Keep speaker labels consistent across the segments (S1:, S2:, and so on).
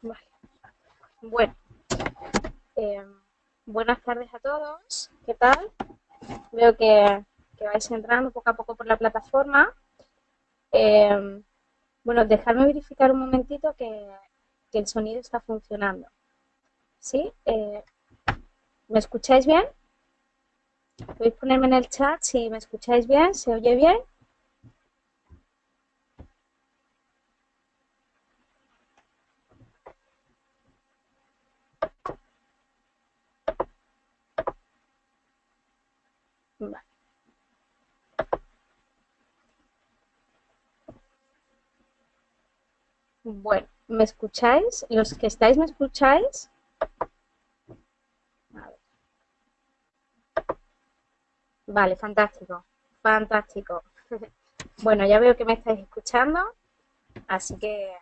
S1: Vale. Bueno, eh, buenas tardes a todos. ¿Qué tal? Veo que vais entrando poco a poco por la plataforma. Eh, bueno, dejadme verificar un momentito que el sonido está funcionando. ¿Sí? ¿Me escucháis bien? ¿Podéis ponerme en el chat si me escucháis bien? ¿Se oye bien? Vale. Bueno, ¿me escucháis? ¿Los que estáis me escucháis? A ver. Vale, fantástico. Fantástico. Bueno, ya veo que me estáis escuchando, así que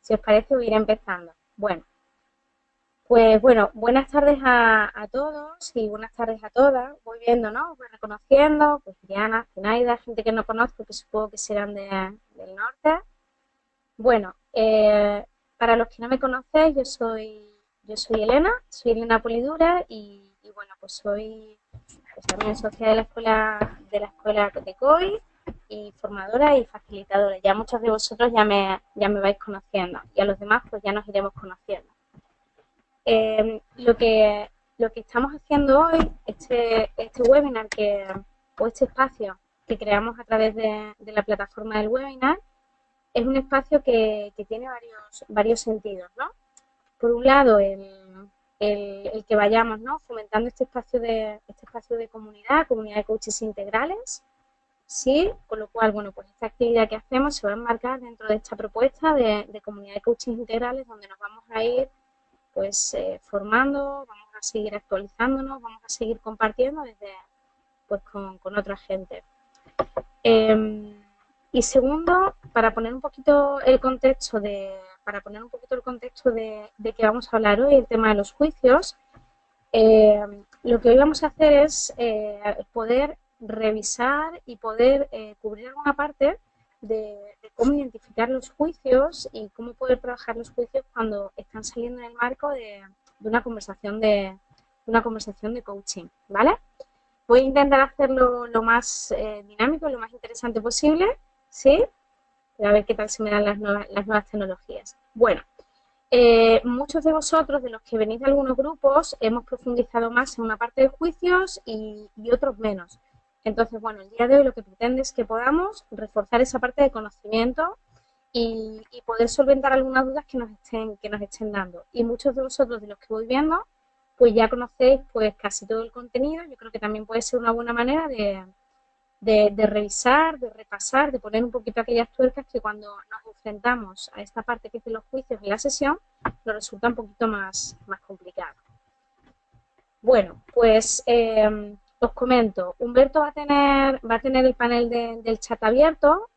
S1: si os parece voy a ir empezando. Bueno, pues bueno, buenas tardes a todos y buenas tardes a todas. Voy viendo, ¿no? Voy reconociendo, pues Diana, Zinaida, gente que no conozco, que supongo que serán del norte. Bueno, para los que no me conocéis, yo soy Elena Polidura y bueno, pues soy pues también socia de la escuela de COI y formadora y facilitadora. Ya muchos de vosotros ya me vais conociendo y a los demás pues ya nos iremos conociendo. Lo que estamos haciendo hoy, este webinar o este espacio que creamos a través de la plataforma del webinar, es un espacio que tiene varios sentidos, ¿no? Por un lado, el que vayamos, ¿no? Fomentando este espacio de comunidad de coaches integrales, ¿sí? Con lo cual, bueno, pues esta actividad que hacemos se va a enmarcar dentro de esta propuesta de comunidad de coaches integrales, donde nos vamos a ir pues formando, vamos a seguir actualizándonos, vamos a seguir compartiendo pues con otra gente. Eh, y segundo, para poner un poquito el contexto de que vamos a hablar hoy, el tema de los juicios, lo que hoy vamos a hacer es poder revisar y poder cubrir alguna parte de cómo identificar los juicios y cómo poder trabajar los juicios cuando están saliendo en el marco de una conversación de coaching, ¿vale? Voy a intentar hacerlo lo más dinámico, lo más interesante posible, ¿sí? A ver qué tal se me dan las nuevas tecnologías. Bueno, muchos de vosotros, de los que venís de algunos grupos, hemos profundizado más en una parte de juicios y otros menos. Entonces, bueno, el día de hoy lo que pretende es que podamos reforzar esa parte de conocimiento y poder solventar algunas dudas que nos estén dando. Y muchos de vosotros, de los que voy viendo, pues ya conocéis pues casi todo el contenido. Yo creo que también puede ser una buena manera de revisar, de repasar, de poner un poquito aquellas tuercas que cuando nos enfrentamos a esta parte que es de los juicios en la sesión, nos resulta un poquito más complicado. Bueno, pues os comento, Humberto va a tener el panel del chat abierto.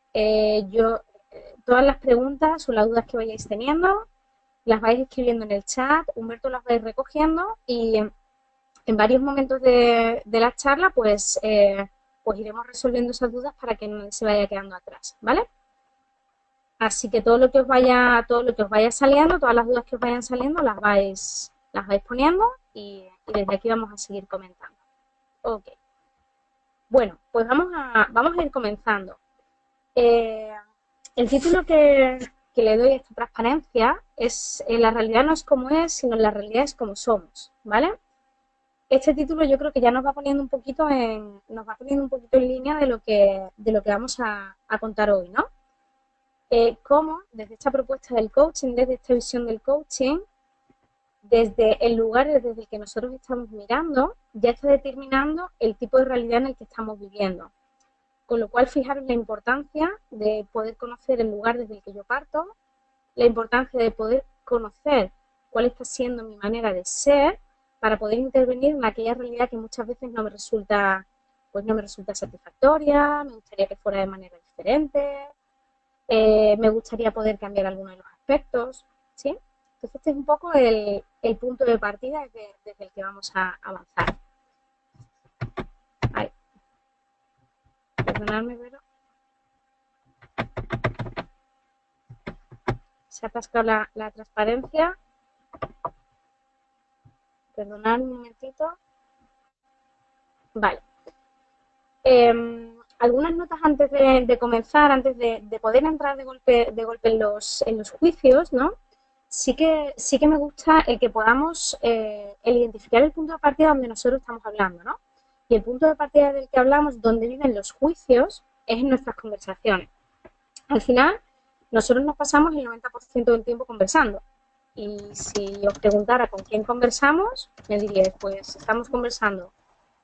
S1: Todas las preguntas o las dudas que vayáis teniendo, las vais escribiendo en el chat, Humberto las vais recogiendo y en varios momentos de la charla, pues iremos resolviendo esas dudas para que no se vaya quedando atrás, ¿vale? Así que todo lo que os vaya saliendo, todas las dudas que os vayan saliendo, las vais poniendo y desde aquí vamos a seguir comentando. Ok. Bueno, pues vamos a ir comenzando. Eh, el título que le doy a esta transparencia es La realidad no es como es, sino la realidad es como somos, ¿vale? Este título yo creo que ya nos va poniendo un poquito en línea de lo que vamos a contar hoy, ¿no? Cómo desde esta propuesta del coaching, desde esta visión del coaching, desde el lugar desde el que nosotros estamos mirando, ya está determinando el tipo de realidad en el que estamos viviendo. Con lo cual, fijaros la importancia de poder conocer el lugar desde el que yo parto, la importancia de poder conocer cuál está siendo mi manera de ser para poder intervenir en aquella realidad que muchas veces no me resulta satisfactoria, me gustaría que fuera de manera diferente, me gustaría poder cambiar algunos de los aspectos, ¿sí? Entonces este es un poco el punto de partida desde el que vamos a avanzar. Ay, perdonadme, pero Se ha atascado la transparencia. Perdonad un momentito. Vale. Algunas notas antes de comenzar, antes de poder entrar de golpe en los juicios, ¿no? Sí que me gusta el que podamos el identificar el punto de partida donde nosotros estamos hablando, ¿no? Y el punto de partida del que hablamos, donde viven los juicios, es en nuestras conversaciones. Al final, nosotros nos pasamos el 90% del tiempo conversando. Y si os preguntara con quién conversamos, me diríais, pues estamos conversando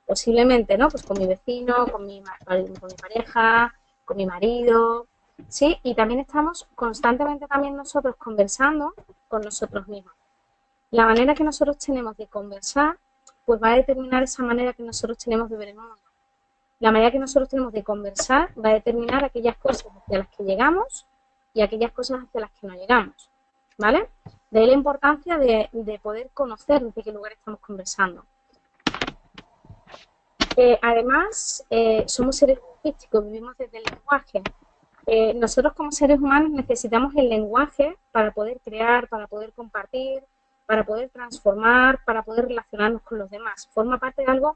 S1: posiblemente, ¿no? Pues con mi vecino, con mi pareja, con mi marido, ¿sí? Y también estamos constantemente también nosotros conversando con nosotros mismos. La manera que nosotros tenemos de conversar, pues va a determinar esa manera que nosotros tenemos de ver el mundo. La manera que nosotros tenemos de conversar va a determinar aquellas cosas hacia las que llegamos y aquellas cosas hacia las que no llegamos, ¿vale? De ahí la importancia de poder conocer desde qué lugar estamos conversando. Además, somos seres lingüísticos, vivimos desde el lenguaje. Nosotros como seres humanos necesitamos el lenguaje para poder crear, para poder compartir, para poder transformar, para poder relacionarnos con los demás. Forma parte de algo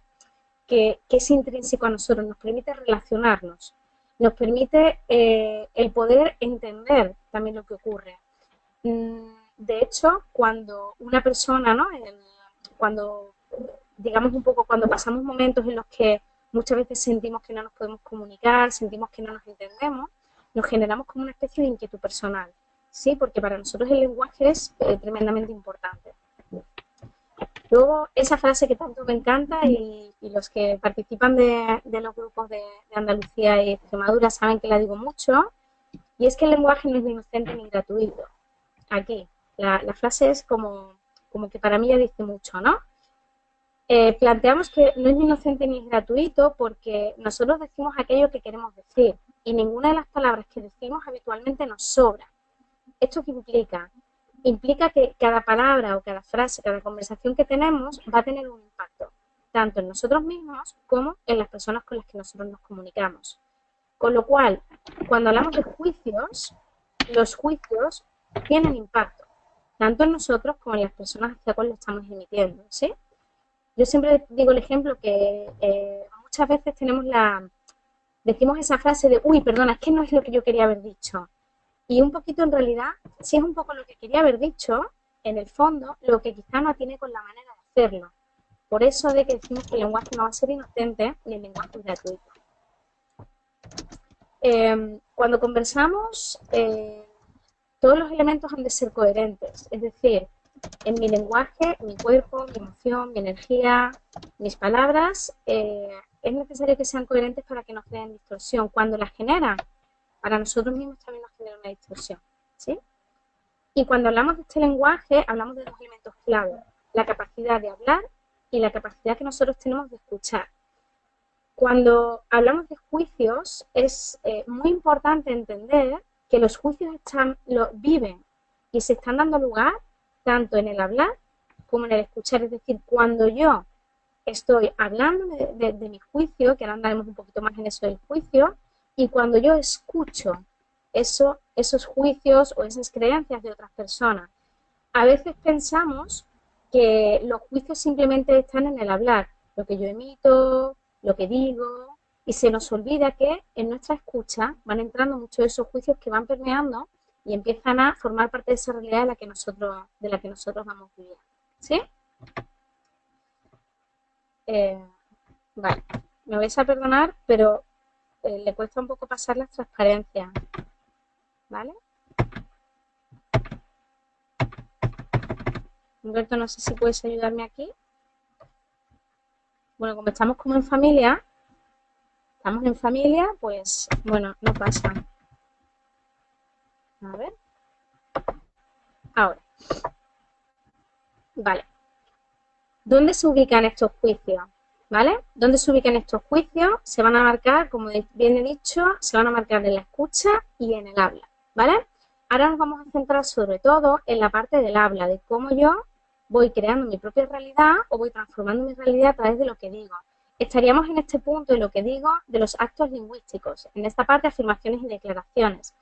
S1: que es intrínseco a nosotros, nos permite relacionarnos, nos permite el poder entender también lo que ocurre. De hecho, cuando una persona, ¿no? Cuando digamos un poco, cuando pasamos momentos en los que muchas veces sentimos que no nos podemos comunicar, sentimos que no nos entendemos, nos generamos como una especie de inquietud personal, ¿sí? Porque para nosotros el lenguaje es tremendamente importante. Luego, esa frase que tanto me encanta y los que participan de los grupos de Andalucía y Extremadura saben que la digo mucho, y es que el lenguaje no es ni inocente ni gratuito. Aquí, la frase es como que para mí ya dice mucho, ¿no? Planteamos que no es ni inocente ni es gratuito porque nosotros decimos aquello que queremos decir y ninguna de las palabras que decimos habitualmente nos sobra. ¿Esto qué implica? Implica que cada palabra o cada frase, cada conversación que tenemos va a tener un impacto, tanto en nosotros mismos como en las personas con las que nosotros nos comunicamos. Con lo cual, cuando hablamos de juicios, los juicios tienen impacto, tanto en nosotros como en las personas hacia las cuales lo estamos emitiendo, ¿sí? Yo siempre digo el ejemplo que muchas veces decimos esa frase de, uy, perdona, es que no es lo que yo quería haber dicho. Y un poquito en realidad, si es un poco lo que quería haber dicho, en el fondo, lo que quizá no tiene con la manera de hacerlo. Por eso de que decimos que el lenguaje no va a ser inocente ni el lenguaje es gratuito. Cuando conversamos, todos los elementos han de ser coherentes, es decir, en mi lenguaje, mi cuerpo, mi emoción, mi energía, mis palabras, es necesario que sean coherentes para que no creen distorsión. Cuando las generan, para nosotros mismos también nos genera una distorsión, ¿sí? Y cuando hablamos de este lenguaje, hablamos de dos elementos clave, la capacidad de hablar y la capacidad que nosotros tenemos de escuchar. Cuando hablamos de juicios, es muy importante entender que los juicios viven y se están dando lugar tanto en el hablar como en el escuchar. Es decir, cuando yo estoy hablando de mi juicio, que ahora andaremos un poquito más en eso del juicio, y cuando yo escucho esos juicios o esas creencias de otras personas, a veces pensamos que los juicios simplemente están en el hablar, lo que yo emito, lo que digo, y se nos olvida que en nuestra escucha van entrando muchos de esos juicios que van permeando y empiezan a formar parte de esa realidad de la que nosotros vamos viviendo. ¿Sí? Vale, me vais a perdonar, pero le cuesta un poco pasar las transparencias. ¿Vale? Humberto, no sé si puedes ayudarme aquí. Bueno, como estamos en familia, pues, bueno, no pasa. A ver. Ahora. Vale. ¿Dónde se ubican estos juicios? ¿Vale? ¿Dónde se ubican estos juicios? Se van a marcar, como bien he dicho, se van a marcar en la escucha y en el habla, ¿vale? Ahora nos vamos a centrar sobre todo en la parte del habla, de cómo yo voy creando mi propia realidad o voy transformando mi realidad a través de lo que digo. Estaríamos en este punto de lo que digo de los actos lingüísticos, en esta parte afirmaciones y declaraciones.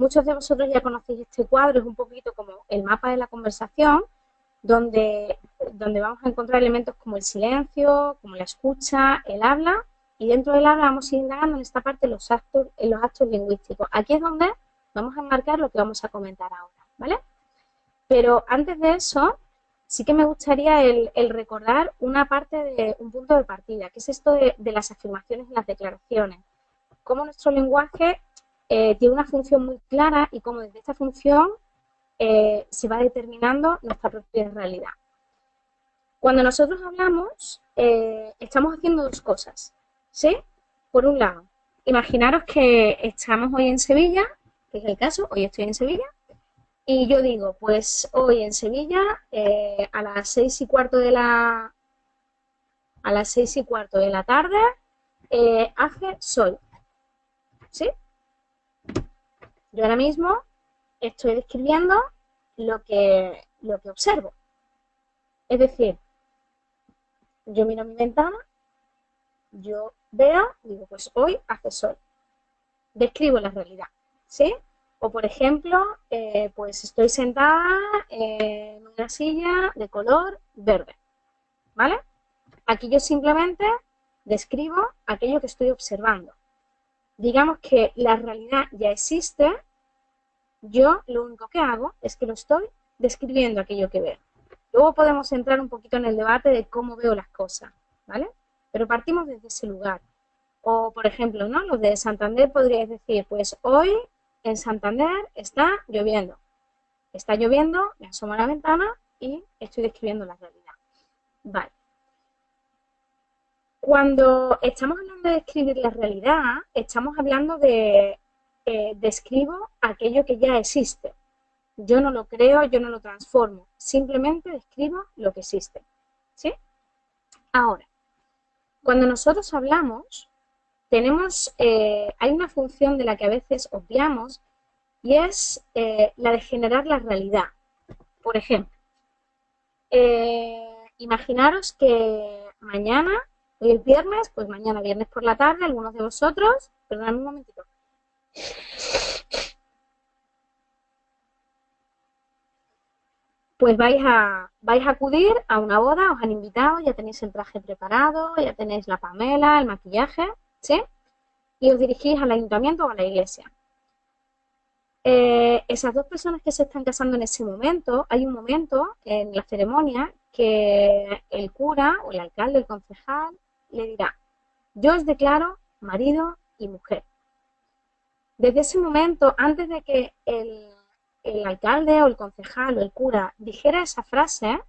S1: Muchos de vosotros ya conocéis este cuadro, es un poquito como el mapa de la conversación, donde vamos a encontrar elementos como el silencio, como la escucha, el habla, y dentro del habla vamos a ir indagando en esta parte en los actos lingüísticos. Aquí es donde vamos a enmarcar lo que vamos a comentar ahora, ¿vale? Pero antes de eso, sí que me gustaría el recordar una parte de un punto de partida, que es esto de las afirmaciones y las declaraciones. Cómo nuestro lenguaje tiene una función muy clara y cómo desde esta función se va determinando nuestra propia realidad. Cuando nosotros hablamos, estamos haciendo dos cosas, ¿sí? Por un lado, imaginaros que estamos hoy en Sevilla, que es el caso, hoy estoy en Sevilla, y yo digo, pues hoy en Sevilla, a las 6:15 de la tarde, hace sol, ¿sí? Yo ahora mismo estoy describiendo lo que observo. Es decir, yo miro mi ventana, yo veo, digo, pues hoy hace sol. Describo la realidad, ¿sí? O, por ejemplo, pues estoy sentada en una silla de color verde, ¿vale? Aquí yo simplemente describo aquello que estoy observando. Digamos que la realidad ya existe, yo lo único que hago es que lo estoy describiendo aquello que veo. Luego podemos entrar un poquito en el debate de cómo veo las cosas, ¿vale? Pero partimos desde ese lugar. O, por ejemplo, ¿no? Los de Santander podríais decir, pues hoy en Santander está lloviendo. Está lloviendo, me asomo a la ventana y estoy describiendo la realidad. Vale. Cuando estamos hablando de describir la realidad, estamos hablando de describo aquello que ya existe. Yo no lo creo, yo no lo transformo, simplemente describo lo que existe, ¿sí? Ahora, cuando nosotros hablamos, hay una función de la que a veces obviamos y es la de generar la realidad. Por ejemplo, imaginaros que mañana, hoy es viernes, pues mañana viernes por la tarde, algunos de vosotros, perdonadme un momentito, pues vais a acudir a una boda, os han invitado, ya tenéis el traje preparado, ya tenéis la pamela, el maquillaje, ¿sí? Y os dirigís al ayuntamiento o a la iglesia. Esas dos personas que se están casando en ese momento, hay un momento en la ceremonia que el cura o el alcalde, el concejal, le dirá, yo os declaro marido y mujer. Desde ese momento, antes de que el alcalde o el concejal o el cura dijera esa frase,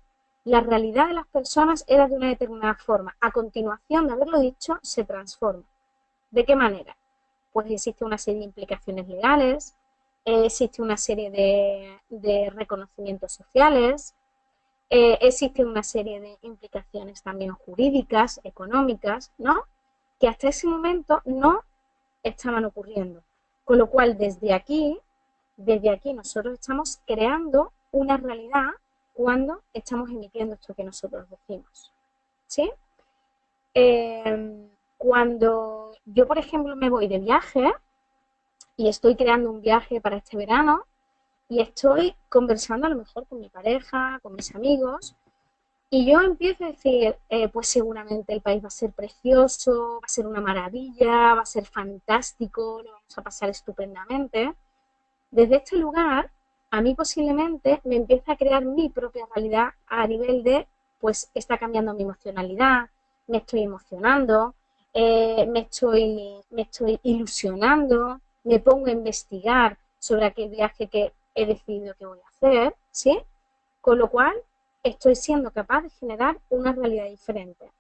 S1: la realidad de las personas era de una determinada forma. A continuación de haberlo dicho, se transforma. ¿De qué manera? Pues existe una serie de implicaciones legales, existe una serie de reconocimientos sociales, existe una serie de implicaciones también jurídicas, económicas, ¿no? Que hasta ese momento no estaban ocurriendo. Con lo cual, desde aquí nosotros estamos creando una realidad cuando estamos emitiendo esto que nosotros decimos, ¿sí? Cuando yo, por ejemplo, me voy de viaje y estoy creando un viaje para este verano y estoy conversando a lo mejor con mi pareja, con mis amigos, y yo empiezo a decir, pues seguramente el país va a ser precioso, va a ser una maravilla, va a ser fantástico, lo vamos a pasar estupendamente. Desde este lugar, a mí posiblemente me empieza a crear mi propia realidad a nivel de, pues está cambiando mi emocionalidad, me estoy emocionando, me estoy ilusionando, me pongo a investigar sobre aquel viaje que he decidido que voy a hacer, ¿sí? Con lo cual, estoy siendo capaz de generar una realidad diferente.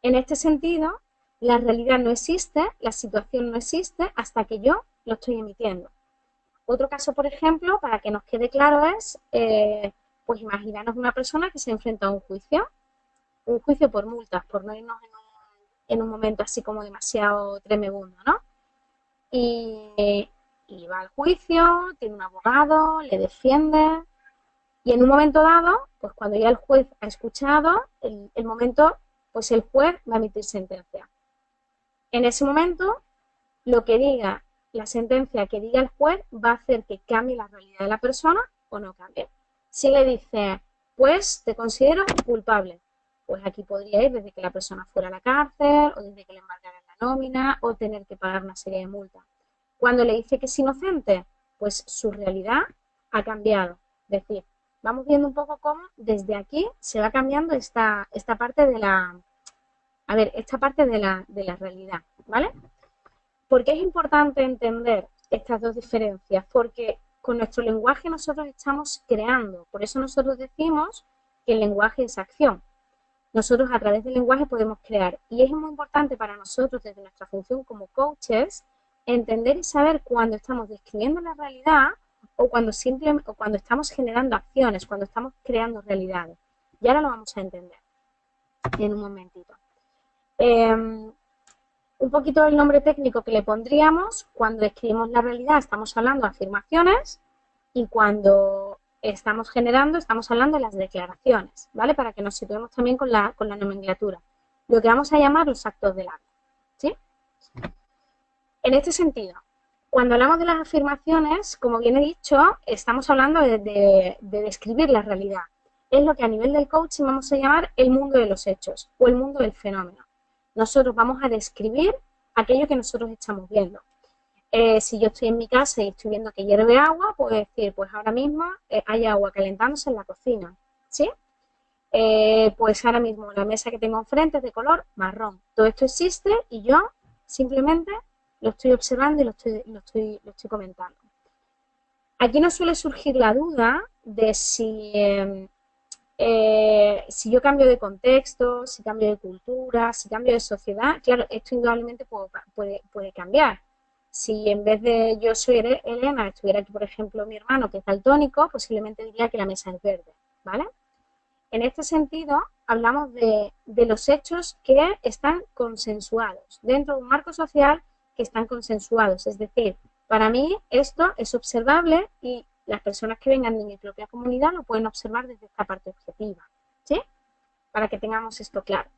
S1: En este sentido, la realidad no existe, la situación no existe hasta que yo lo estoy emitiendo. Otro caso, por ejemplo, para que nos quede claro es, pues imaginaros una persona que se enfrenta a un juicio por multas, por no irnos en un momento así como demasiado tremebundo, ¿no? Y va al juicio, tiene un abogado, le defiende, y en un momento dado, pues cuando ya el juez ha escuchado, el momento, pues el juez va a emitir sentencia. En ese momento, lo que diga la sentencia que diga el juez va a hacer que cambie la realidad de la persona o no cambie. Si le dice, pues te considero culpable, pues aquí podría ir desde que la persona fuera a la cárcel o desde que le embargaran la nómina o tener que pagar una serie de multas. Cuando le dice que es inocente, pues su realidad ha cambiado. Es decir, vamos viendo un poco cómo desde aquí se va cambiando esta parte de la, esta parte de la realidad, ¿vale? ¿Por qué es importante entender estas dos diferencias? Porque con nuestro lenguaje nosotros estamos creando, por eso nosotros decimos que el lenguaje es acción. Nosotros a través del lenguaje podemos crear y es muy importante para nosotros desde nuestra función como coaches entender y saber cuando estamos describiendo la realidad o cuando estamos generando acciones, cuando estamos creando realidades. Y ahora lo vamos a entender en un momentito. Un poquito el nombre técnico que le pondríamos cuando describimos la realidad, estamos hablando de afirmaciones y cuando estamos generando, estamos hablando de las declaraciones, ¿vale? Para que nos situemos también con la nomenclatura. Lo que vamos a llamar los actos del habla, ¿sí? En este sentido, cuando hablamos de las afirmaciones, como bien he dicho, estamos hablando de describir la realidad. Es lo que a nivel del coaching vamos a llamar el mundo de los hechos o el mundo del fenómeno. Nosotros vamos a describir aquello que nosotros estamos viendo. Si yo estoy en mi casa y estoy viendo que hierve agua, puedo decir, pues ahora mismo hay agua calentándose en la cocina, ¿sí? Pues ahora mismo la mesa que tengo enfrente es de color marrón. Todo esto existe y yo simplemente lo estoy observando y lo estoy comentando. Aquí nos suele surgir la duda de si yo cambio de contexto, si cambio de cultura, si cambio de sociedad. Claro, esto indudablemente puede cambiar. Si en vez de yo soy Elena, estuviera aquí, por ejemplo, mi hermano que es daltónico, posiblemente diría que la mesa es verde, ¿vale? En este sentido, hablamos de los hechos que están consensuados, dentro de un marco social que están consensuados. Es decir, para mí esto es observable y las personas que vengan de mi propia comunidad lo pueden observar desde esta parte objetiva, ¿sí? Para que tengamos esto claro.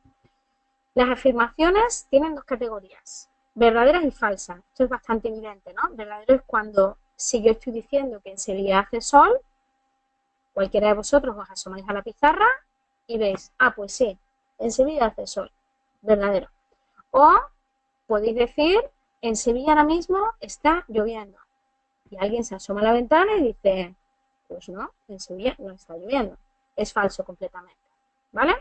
S1: Las afirmaciones tienen dos categorías, verdaderas y falsas. Esto es bastante evidente, ¿no? Verdadero es cuando, si yo estoy diciendo que en Sevilla hace sol, cualquiera de vosotros os asomáis a la pizarra y veis, ah, pues sí, en Sevilla hace sol, verdadero. O podéis decir, en Sevilla ahora mismo está lloviendo. Y alguien se asoma a la ventana y dice, pues no, en Sevilla no está lloviendo. Es falso completamente, ¿vale?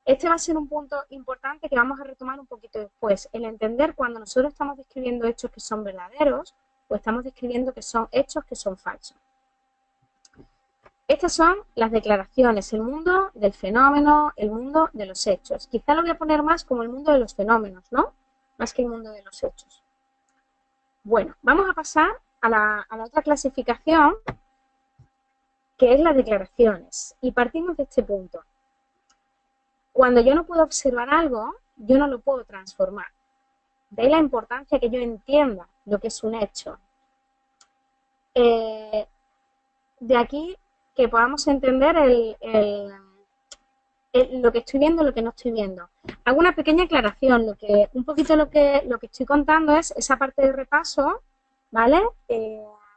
S1: Este va a ser un punto importante que vamos a retomar un poquito después. El entender cuando nosotros estamos describiendo hechos que son verdaderos o estamos describiendo que son hechos que son falsos. Estas son las declaraciones, el mundo del fenómeno, el mundo de los hechos. Quizá lo voy a poner más como el mundo de los fenómenos, ¿no? Más que el mundo de los hechos. Bueno, vamos a pasar a la otra clasificación, que es las declaraciones. Y partimos de este punto. Cuando yo no puedo observar algo, yo no lo puedo transformar. De ahí la importancia que yo entienda lo que es un hecho. De aquí que podamos entender lo que estoy viendo y lo que no estoy viendo. Hago una pequeña aclaración. Un poquito lo que estoy contando es esa parte de repaso, ¿vale?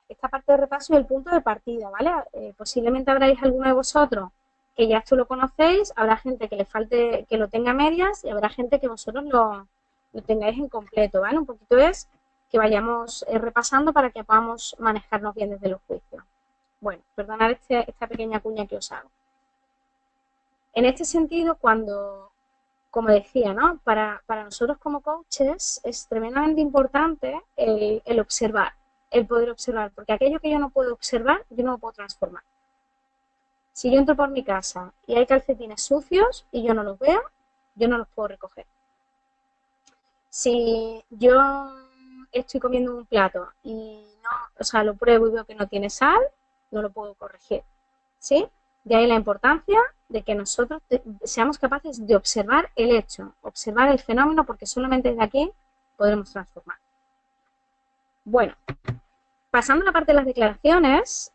S1: Esta parte de repaso y el punto de partida, ¿vale? Posiblemente habráis alguno de vosotros que ya esto lo conocéis, habrá gente que le falte, que lo tenga a medias y habrá gente que vosotros lo tengáis en completo, ¿vale? Un poquito es que vayamos repasando para que podamos manejarnos bien desde los juicios. Bueno, perdonad esta pequeña cuña que os hago. En este sentido, como decía, ¿no? Para nosotros como coaches es tremendamente importante el observar, el poder observar, porque aquello que yo no puedo observar, yo no lo puedo transformar. Si yo entro por mi casa y hay calcetines sucios y yo no los veo, yo no los puedo recoger. Si yo estoy comiendo un plato y no, o sea, lo pruebo y veo que no tiene sal, no lo puedo corregir, ¿sí? De ahí la importancia de que nosotros seamos capaces de observar el hecho, observar el fenómeno, porque solamente desde aquí podremos transformar. Bueno, pasando a la parte de las declaraciones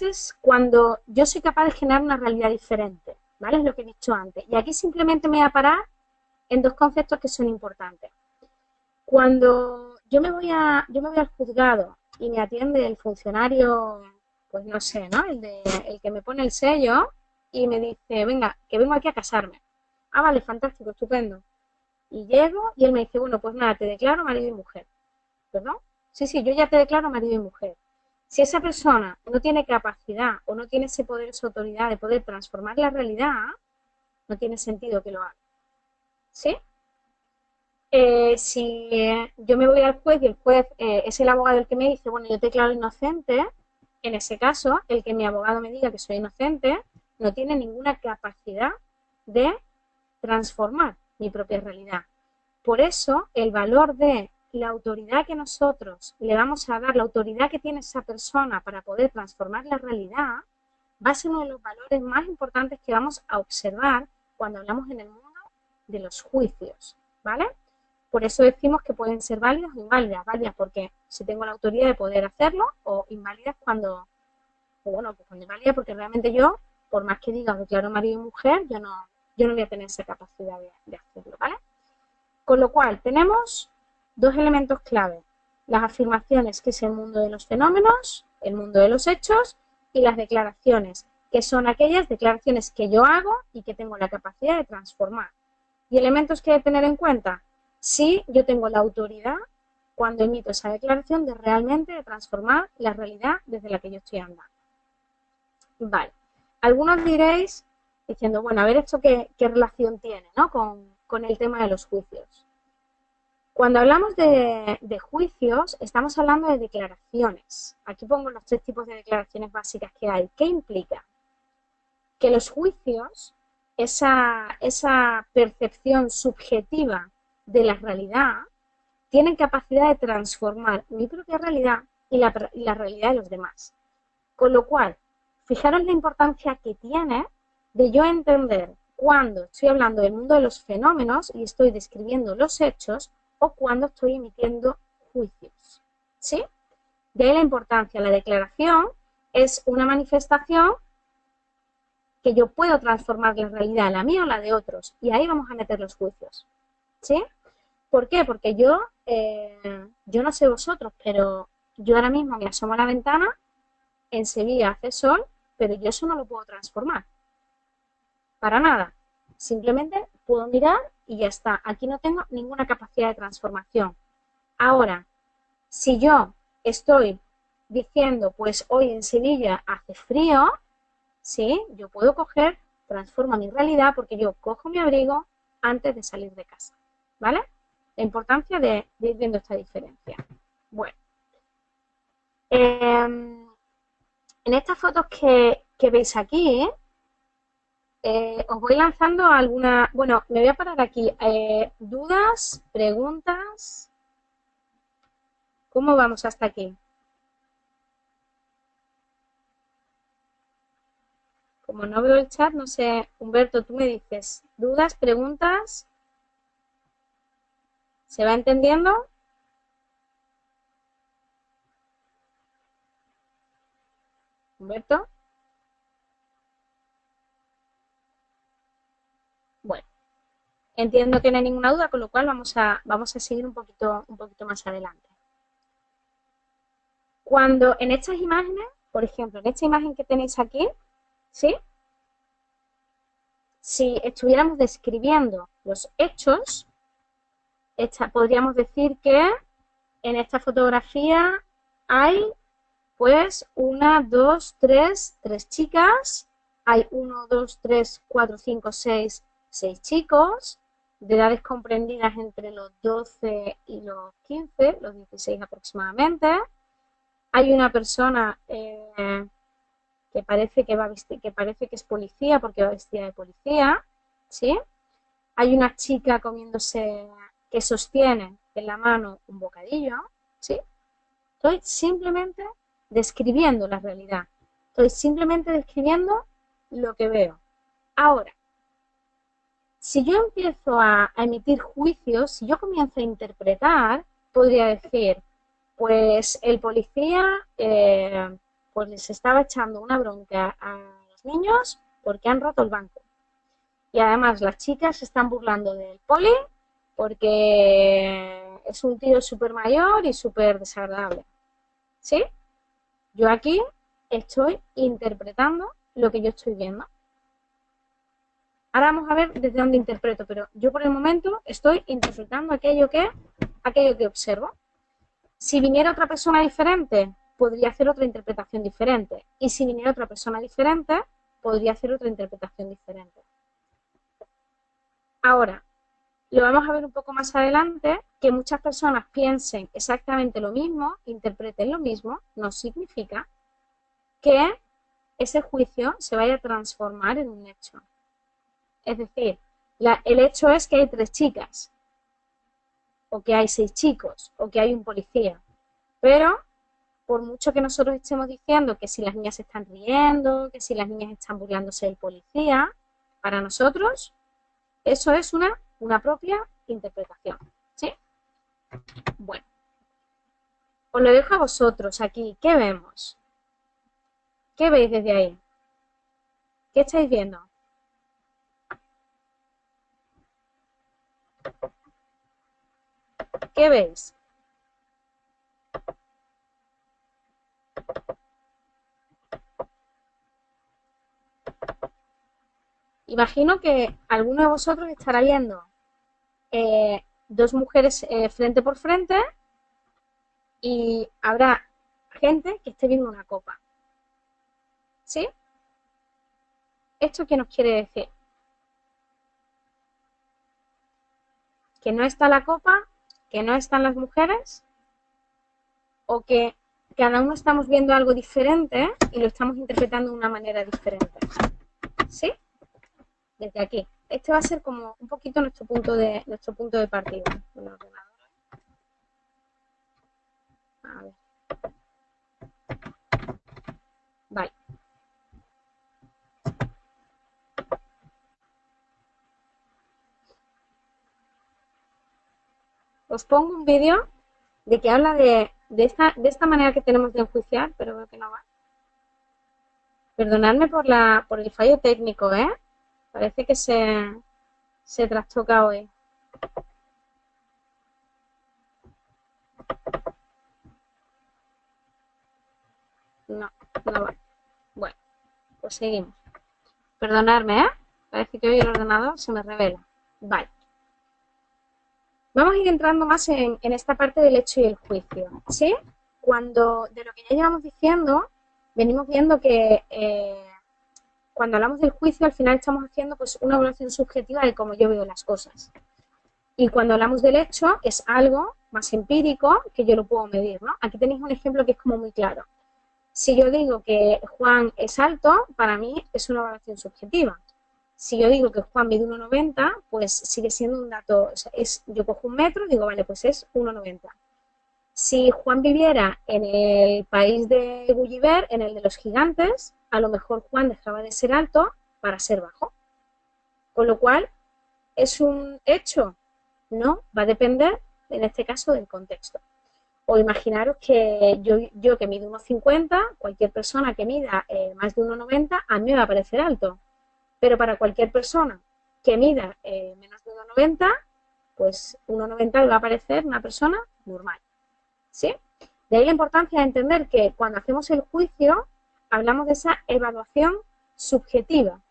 S1: es cuando yo soy capaz de generar una realidad diferente, ¿vale? Es lo que he dicho antes. Y aquí simplemente me voy a parar en dos conceptos que son importantes. Cuando yo me voy al juzgado y me atiende el funcionario, pues no sé, ¿no? El que me pone el sello y me dice, venga, que vengo aquí a casarme. Ah, vale, fantástico, estupendo. Y llego y él me dice, bueno, pues nada, te declaro marido y mujer. ¿Perdón? Sí, sí, yo ya te declaro marido y mujer. Si esa persona no tiene capacidad o no tiene ese poder, esa autoridad de poder transformar la realidad, no tiene sentido que lo haga. ¿Sí? Si yo me voy al juez y el juez es el abogado el que me dice, bueno, yo te declaro inocente, en ese caso, el que mi abogado me diga que soy inocente, no tiene ninguna capacidad de transformar mi propia realidad. Por eso, el valor de la autoridad que nosotros le vamos a dar, la autoridad que tiene esa persona para poder transformar la realidad, va a ser uno de los valores más importantes que vamos a observar cuando hablamos en el mundo de los juicios, ¿vale? Por eso decimos que pueden ser válidas o inválidas. Válidas porque si tengo la autoridad de poder hacerlo, o inválidas cuando, o bueno, pues cuando inválida porque realmente yo, por más que diga declaro marido y mujer, yo no voy a tener esa capacidad de hacerlo, ¿vale? Con lo cual, tenemos dos elementos clave. Las afirmaciones, que es el mundo de los fenómenos, el mundo de los hechos, y las declaraciones, que son aquellas declaraciones que yo hago y que tengo la capacidad de transformar. Y elementos que hay que tener en cuenta, si yo tengo la autoridad, cuando emito esa declaración, de realmente de transformar la realidad desde la que yo estoy andando. Vale. Algunos diréis, diciendo, bueno, a ver esto qué relación tiene, ¿no? con el tema de los juicios. Cuando hablamos de juicios, estamos hablando de declaraciones. Aquí pongo los tres tipos de declaraciones básicas que hay. ¿Qué implica? Que los juicios, esa percepción subjetiva de la realidad, tienen capacidad de transformar mi propia realidad y la realidad de los demás. Con lo cual, fijaros la importancia que tiene de yo entender cuando estoy hablando del mundo de los fenómenos y estoy describiendo los hechos o cuando estoy emitiendo juicios. ¿Sí? De ahí la importancia. La declaración es una manifestación que yo puedo transformar la realidad, la mía o la de otros, y ahí vamos a meter los juicios. ¿Sí? ¿Por qué? Porque yo no sé vosotros, pero yo ahora mismo me asomo a la ventana, en Sevilla hace sol, pero yo eso no lo puedo transformar. Para nada. Simplemente puedo mirar y ya está. Aquí no tengo ninguna capacidad de transformación. Ahora, si yo estoy diciendo, pues hoy en Sevilla hace frío, ¿sí? Yo puedo coger, transformo mi realidad porque yo cojo mi abrigo antes de salir de casa. ¿Vale? La importancia de ir viendo esta diferencia. Bueno. En estas fotos que veis aquí, os voy lanzando alguna... Bueno, me voy a parar aquí. ¿Dudas? ¿Preguntas? ¿Cómo vamos hasta aquí? Como no veo el chat, no sé. Humberto, tú me dices. ¿Dudas? ¿Preguntas? ¿Se va entendiendo? Humberto. Bueno, entiendo que no hay ninguna duda, con lo cual vamos a seguir un poquito más adelante. Cuando en estas imágenes, por ejemplo, en esta imagen que tenéis aquí, ¿sí? Si estuviéramos describiendo los hechos, podríamos decir que en esta fotografía hay pues una, dos, tres chicas, hay 1, 2, 3, 4, 5, 6 chicos de edades comprendidas entre los 12 y los 15, los 16 aproximadamente. Hay una persona que parece que es policía porque va vestida de policía, ¿sí? Hay una chica que sostiene en la mano un bocadillo, ¿sí? Estoy simplemente describiendo la realidad. Estoy simplemente describiendo lo que veo. Ahora, si yo empiezo a emitir juicios, si yo comienzo a interpretar, podría decir, pues el policía pues les estaba echando una bronca a los niños porque han roto el banco. Y además las chicas se están burlando del poli porque es un tío súper mayor y súper desagradable. ¿Sí? Yo aquí estoy interpretando lo que yo estoy viendo. Ahora vamos a ver desde dónde interpreto, pero yo por el momento estoy interpretando aquello que observo. Si viniera otra persona diferente, podría hacer otra interpretación diferente. Y si viniera otra persona diferente, podría hacer otra interpretación diferente. Ahora, lo vamos a ver un poco más adelante, que muchas personas piensen exactamente lo mismo, interpreten lo mismo, no significa que ese juicio se vaya a transformar en un hecho. Es decir, el hecho es que hay 3 chicas, o que hay 6 chicos, o que hay un policía. Pero, por mucho que nosotros estemos diciendo que si las niñas se están riendo, que si las niñas están burlándose del policía, para nosotros eso es una propia interpretación. ¿Sí? Bueno, os lo dejo a vosotros aquí. ¿Qué vemos? ¿Qué veis desde ahí? ¿Qué estáis viendo? ¿Qué veis? Imagino que alguno de vosotros estará viendo 2 mujeres frente por frente y habrá gente que esté viendo una copa. ¿Sí? ¿Esto qué nos quiere decir? ¿Que no está la copa? ¿Que no están las mujeres? ¿O que cada uno estamos viendo algo diferente y lo estamos interpretando de una manera diferente? ¿Sí? Desde aquí. Este va a ser como un poquito nuestro punto de partida. El ordenador. A ver. Vale. Os pongo un vídeo de que habla de esta manera que tenemos de enjuiciar, pero veo que no va. Perdonadme por el fallo técnico, ¿eh? Parece que se trastoca hoy. No, no va. Bueno, pues seguimos. Perdonadme, ¿eh? Parece que hoy el ordenador se me revela. Vale. Vamos a ir entrando más en esta parte del hecho y el juicio, ¿sí? Cuando, de lo que ya llevamos diciendo, venimos viendo que cuando hablamos del juicio, al final estamos haciendo pues una evaluación subjetiva de cómo yo veo las cosas. Y cuando hablamos del hecho, es algo más empírico que yo lo puedo medir, ¿no? Aquí tenéis un ejemplo que es como muy claro. Si yo digo que Juan es alto, para mí es una evaluación subjetiva. Si yo digo que Juan mide 1,90, pues sigue siendo un dato, o sea, yo cojo un metro y digo, vale, pues es 1,90. Si Juan viviera en el país de Gulliver, en el de los gigantes, a lo mejor Juan dejaba de ser alto para ser bajo. Con lo cual, ¿es un hecho? No, va a depender, en este caso, del contexto. O imaginaros que yo que mido 1,50, cualquier persona que mida más de 1,90, a mí me va a parecer alto. Pero para cualquier persona que mida menos de 1,90, pues 1,90 le va a parecer una persona normal. ¿Sí? De ahí la importancia de entender que cuando hacemos el juicio, hablamos de esa evaluación subjetiva.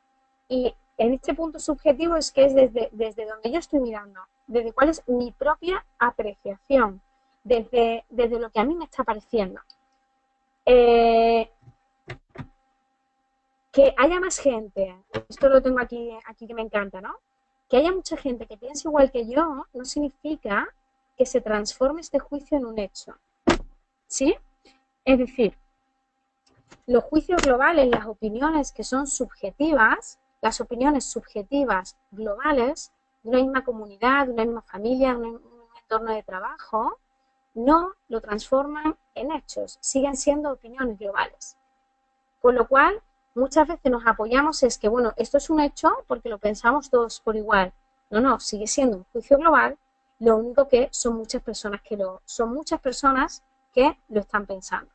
S1: Y en este punto subjetivo es que es desde donde yo estoy mirando, desde cuál es mi propia apreciación, desde lo que a mí me está pareciendo. Que haya más gente, esto lo tengo aquí que me encanta, ¿no? Que haya mucha gente que piense igual que yo no significa que se transforme este juicio en un hecho. ¿Sí? Es decir, los juicios globales, las opiniones que son subjetivas, las opiniones subjetivas globales de una misma comunidad, de una misma familia, de un entorno de trabajo, no lo transforman en hechos, siguen siendo opiniones globales. Con lo cual, muchas veces nos apoyamos es que, bueno, esto es un hecho porque lo pensamos todos por igual. No, sigue siendo un juicio global, lo único que son muchas personas que lo están pensando.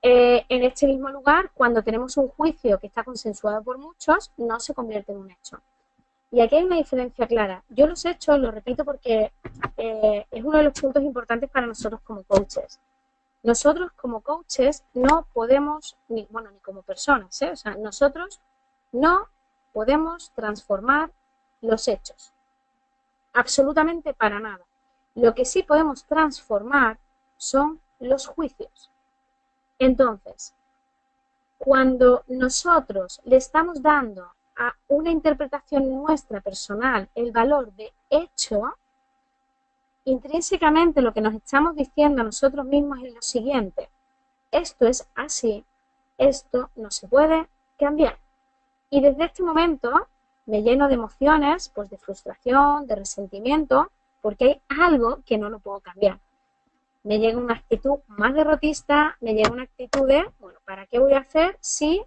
S1: En este mismo lugar, cuando tenemos un juicio que está consensuado por muchos, no se convierte en un hecho. Y aquí hay una diferencia clara. Yo los hechos, lo repito porque es uno de los puntos importantes para nosotros como coaches. Nosotros como coaches no podemos, ni como personas, o sea, nosotros no podemos transformar los hechos. Absolutamente para nada. Lo que sí podemos transformar son los juicios. Entonces, cuando nosotros le estamos dando a una interpretación nuestra personal el valor de hecho, intrínsecamente lo que nos estamos diciendo a nosotros mismos es lo siguiente: esto es así, esto no se puede cambiar. Y desde este momento me lleno de emociones, pues de frustración, de resentimiento, porque hay algo que no lo puedo cambiar. Me llega una actitud más derrotista, me llega una actitud de, bueno, ¿para qué voy a hacer si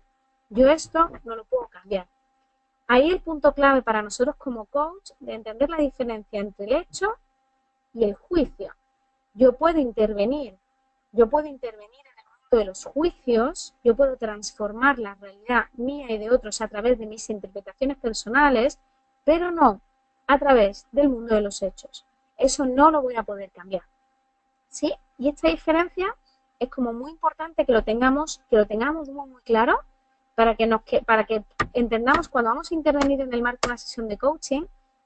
S1: yo esto no lo puedo cambiar? Ahí el punto clave para nosotros como coach de entender la diferencia entre el hecho y el juicio. Yo puedo intervenir en el mundo de los juicios, yo puedo transformar la realidad mía y de otros a través de mis interpretaciones personales, pero no a través del mundo de los hechos. Eso no lo voy a poder cambiar. ¿Sí? Y esta diferencia es como muy importante que lo tengamos muy claro para que entendamos cuando vamos a intervenir en el marco de una sesión de coaching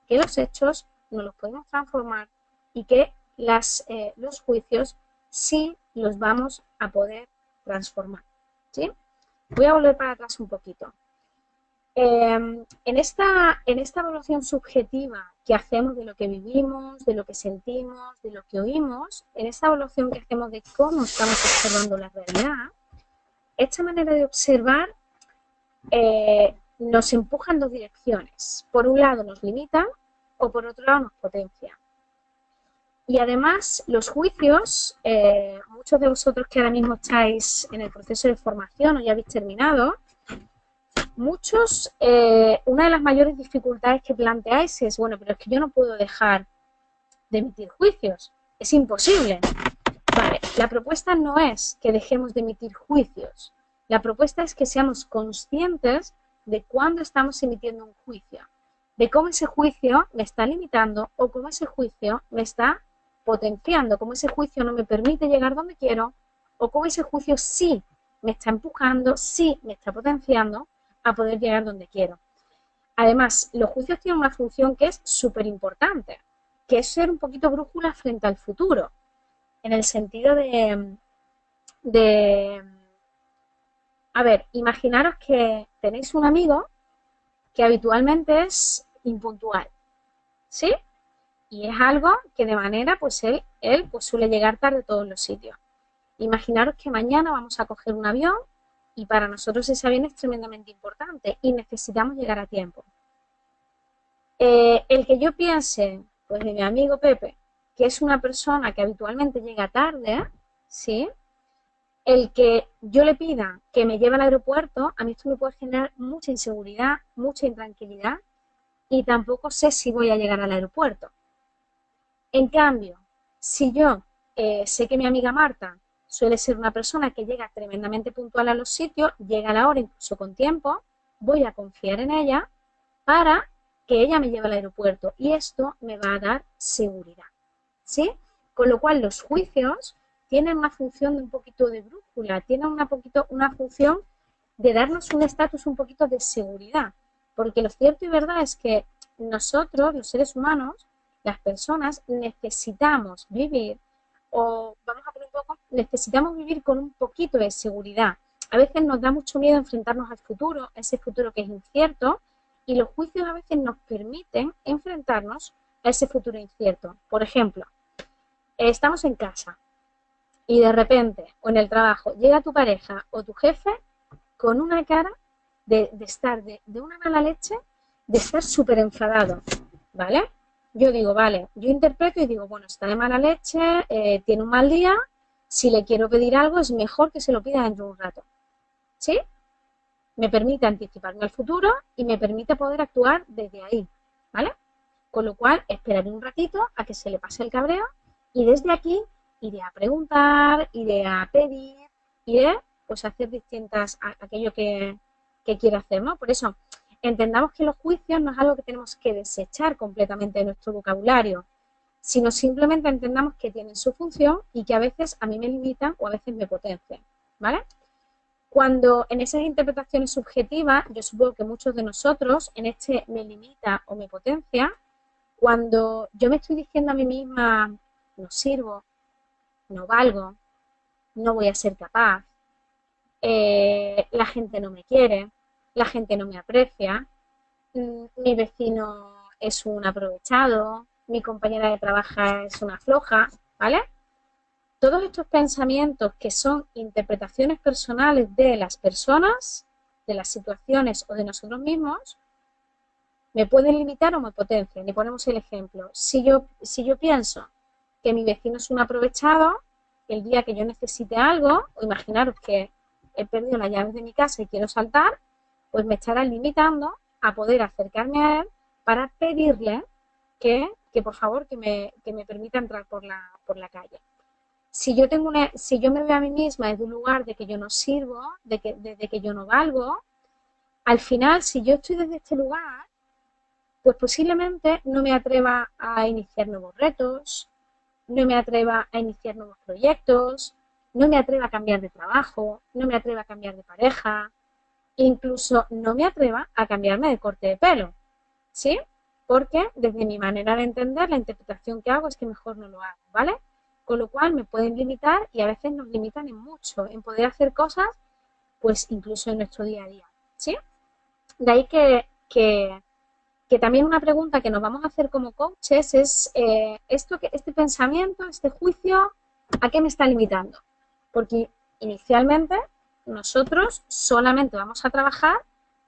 S1: que los hechos no los podemos transformar y que los juicios sí los vamos a poder transformar. ¿Sí? Voy a volver para atrás un poquito. En esta evaluación subjetiva que hacemos de lo que vivimos, de lo que sentimos, de lo que oímos, en esta evaluación que hacemos de cómo estamos observando la realidad, esta manera de observar nos empuja en dos direcciones. Por un lado nos limita o por otro lado nos potencia. Y además los juicios, muchos de vosotros que ahora mismo estáis en el proceso de formación o ya habéis terminado, muchos, una de las mayores dificultades que planteáis es, bueno, pero es que yo no puedo dejar de emitir juicios, es imposible. Vale, la propuesta no es que dejemos de emitir juicios, la propuesta es que seamos conscientes de cuándo estamos emitiendo un juicio, de cómo ese juicio me está limitando o cómo ese juicio me está potenciando, cómo ese juicio no me permite llegar donde quiero o cómo ese juicio sí me está empujando, sí me está potenciando a poder llegar donde quiero. Además, los juicios tienen una función que es súper importante, que es ser un poquito brújula frente al futuro, en el sentido a ver, imaginaros que tenéis un amigo que habitualmente es impuntual, ¿sí? Y es algo que de manera, pues él pues suele llegar tarde a todos los sitios. Imaginaros que mañana vamos a coger un avión y para nosotros ese avión es tremendamente importante y necesitamos llegar a tiempo. El que yo piense, pues de mi amigo Pepe, que es una persona que habitualmente llega tarde, ¿sí? El que yo le pida que me lleve al aeropuerto, a mí esto me puede generar mucha inseguridad, mucha intranquilidad y tampoco sé si voy a llegar al aeropuerto. En cambio, si yo sé que mi amiga Marta suele ser una persona que llega tremendamente puntual a los sitios, llega a la hora incluso con tiempo, voy a confiar en ella para que ella me lleve al aeropuerto y esto me va a dar seguridad, ¿sí? Con lo cual los juicios tienen una función de un poquito de brújula, tienen una función de darnos un estatus un poquito de seguridad, porque lo cierto y verdad es que nosotros, los seres humanos, las personas, necesitamos vivir, o vamos a poner un poco, necesitamos vivir con un poquito de seguridad. A veces nos da mucho miedo enfrentarnos al futuro, ese futuro que es incierto, y los juicios a veces nos permiten enfrentarnos a ese futuro incierto. Por ejemplo, estamos en casa y de repente, o en el trabajo, llega tu pareja o tu jefe con una cara de estar de una mala leche, de estar súper enfadado, ¿vale? Yo digo, vale, yo interpreto y digo, bueno, está de mala leche, tiene un mal día, si le quiero pedir algo es mejor que se lo pida dentro de un rato, ¿sí? Me permite anticiparme al futuro y me permite poder actuar desde ahí, ¿vale? Con lo cual, esperaré un ratito a que se le pase el cabreo y desde aquí iré a preguntar, iré a pedir, iré pues a hacer distintas, aquello que quiero hacer, ¿no? Por eso, entendamos que los juicios no es algo que tenemos que desechar completamente de nuestro vocabulario, sino simplemente entendamos que tienen su función y que a veces a mí me limitan o a veces me potencian, ¿vale? Cuando en esas interpretaciones subjetivas, yo supongo que muchos de nosotros en este me limita o me potencia, cuando yo me estoy diciendo a mí misma, no sirvo, no valgo, no voy a ser capaz, la gente no me quiere, la gente no me aprecia, mi vecino es un aprovechado, mi compañera de trabajo es una floja, ¿vale? Todos estos pensamientos que son interpretaciones personales de las personas, de las situaciones o de nosotros mismos, me pueden limitar o me potencian. Y ponemos el ejemplo. Si yo pienso que mi vecino es un aprovechado, el día que yo necesite algo, o imaginaros que he perdido las llaves de mi casa y quiero saltar, pues me estará limitando a poder acercarme a él para pedirle que por favor que me permita entrar por la calle. Si yo me veo a mí misma desde un lugar de que yo no sirvo, desde que yo no valgo, al final, si yo estoy desde este lugar, pues posiblemente no me atreva a iniciar nuevos retos, no me atreva a iniciar nuevos proyectos, no me atreva a cambiar de trabajo, no me atreva a cambiar de pareja, incluso no me atreva a cambiarme de corte de pelo, ¿sí? Porque desde mi manera de entender, la interpretación que hago es que mejor no lo hago, ¿vale? Con lo cual me pueden limitar y a veces nos limitan en mucho, en poder hacer cosas, pues incluso en nuestro día a día, ¿sí? De ahí que también una pregunta que nos vamos a hacer como coaches es este pensamiento, este juicio, ¿a qué me está limitando? Porque inicialmente nosotros solamente vamos a trabajar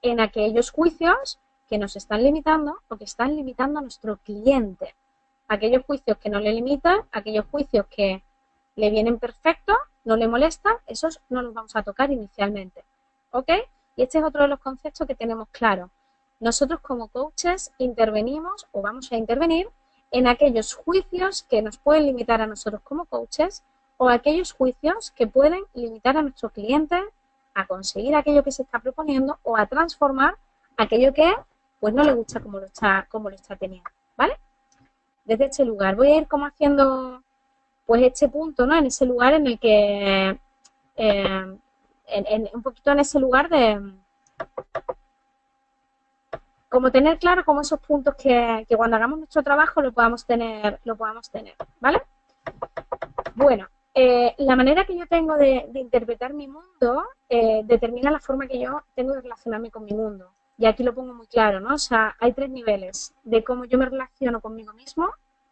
S1: en aquellos juicios que nos están limitando o que están limitando a nuestro cliente. Aquellos juicios que no le limitan, aquellos juicios que le vienen perfectos, no le molestan, esos no los vamos a tocar inicialmente. ¿Ok? Y este es otro de los conceptos que tenemos claro. Nosotros como coaches intervenimos o vamos a intervenir en aquellos juicios que nos pueden limitar a nosotros como coaches o aquellos juicios que pueden limitar a nuestro cliente a conseguir aquello que se está proponiendo o a transformar aquello que pues no le gusta como lo está teniendo, ¿vale? Desde este lugar voy a ir como haciendo pues este punto, ¿no? En ese lugar en el que un poquito en ese lugar de como tener claro como esos puntos que cuando hagamos nuestro trabajo lo podamos tener, ¿vale? Bueno, la manera que yo tengo de interpretar mi mundo determina la forma que yo tengo de relacionarme con mi mundo. Y aquí lo pongo muy claro, ¿no? O sea, hay 3 niveles de cómo yo me relaciono conmigo mismo,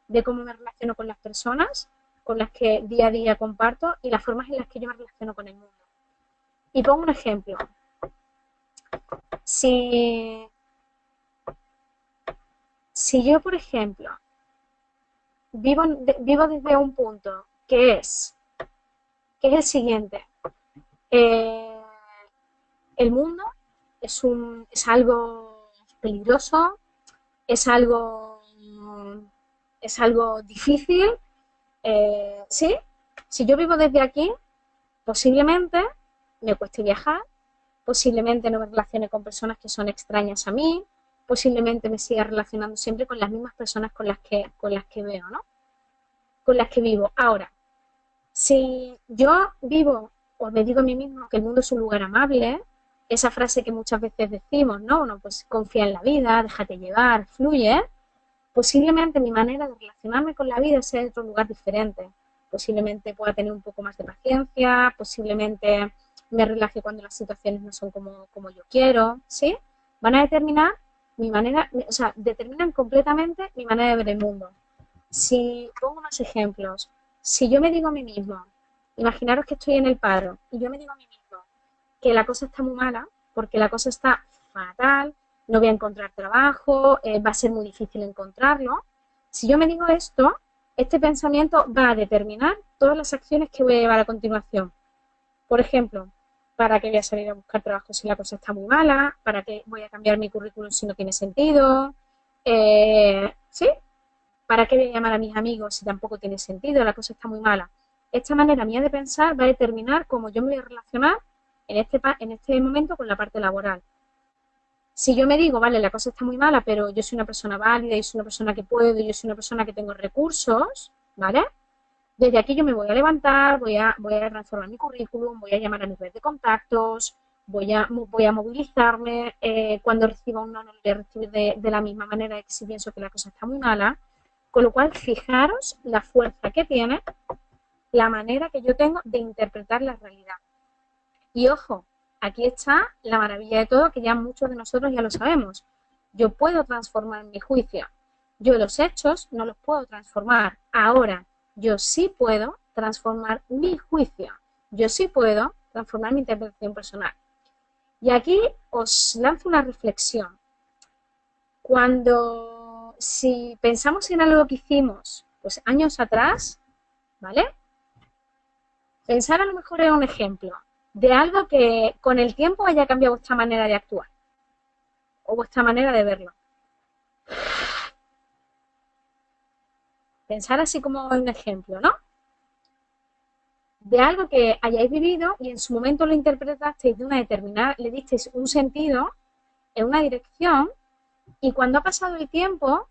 S1: de cómo me relaciono con las personas, con las que día a día comparto y las formas en las que yo me relaciono con el mundo. Y pongo un ejemplo. Si yo, por ejemplo, vivo desde un punto que es el siguiente. El mundo es algo peligroso, es algo difícil, ¿sí? Si yo vivo desde aquí, posiblemente me cueste viajar, posiblemente no me relacione con personas que son extrañas a mí, posiblemente me siga relacionando siempre con las mismas personas con las que veo, ¿no? Con las que vivo. Ahora, si yo vivo o me digo a mí mismo que el mundo es un lugar amable, esa frase que muchas veces decimos, ¿no? Bueno, pues confía en la vida, déjate llevar, fluye, posiblemente mi manera de relacionarme con la vida sea de otro lugar diferente. Posiblemente pueda tener un poco más de paciencia, posiblemente me relaje cuando las situaciones no son como yo quiero, ¿sí? Van a determinar mi manera, o sea, determinan completamente mi manera de ver el mundo. Si pongo unos ejemplos, si yo me digo a mí mismo, imaginaros que estoy en el paro y yo me digo a mí mismo que la cosa está muy mala, porque la cosa está fatal, no voy a encontrar trabajo, va a ser muy difícil encontrarlo. Si yo me digo esto, este pensamiento va a determinar todas las acciones que voy a llevar a continuación. Por ejemplo, ¿para qué voy a salir a buscar trabajo si la cosa está muy mala? ¿Para qué voy a cambiar mi currículum si no tiene sentido? ¿Sí? ¿Para qué voy a llamar a mis amigos si tampoco tiene sentido? La cosa está muy mala. Esta manera mía de pensar va a determinar cómo yo me voy a relacionar en este momento con la parte laboral. Si yo me digo, vale, la cosa está muy mala, pero yo soy una persona válida, yo soy una persona que puedo, yo soy una persona que tengo recursos, ¿vale? Desde aquí yo me voy a levantar, voy a transformar mi currículum, voy a llamar a mi red de contactos, voy a movilizarme, cuando reciba un no, no lo voy a recibir de la misma manera que si pienso que la cosa está muy mala. Con lo cual, fijaros la fuerza que tiene la manera que yo tengo de interpretar la realidad. Y ojo, aquí está la maravilla de todo, que ya muchos de nosotros ya lo sabemos. Yo puedo transformar mi juicio. Yo los hechos no los puedo transformar. Ahora, yo sí puedo transformar mi juicio. Yo sí puedo transformar mi interpretación personal. Y aquí os lanzo una reflexión. Si pensamos en algo que hicimos pues años atrás, ¿vale? Pensar a lo mejor en un ejemplo de algo que con el tiempo haya cambiado vuestra manera de actuar o vuestra manera de verlo. Pensar así como un ejemplo, ¿no? De algo que hayáis vivido y en su momento lo interpretasteis de una determinada, le disteis un sentido en una dirección y cuando ha pasado el tiempo,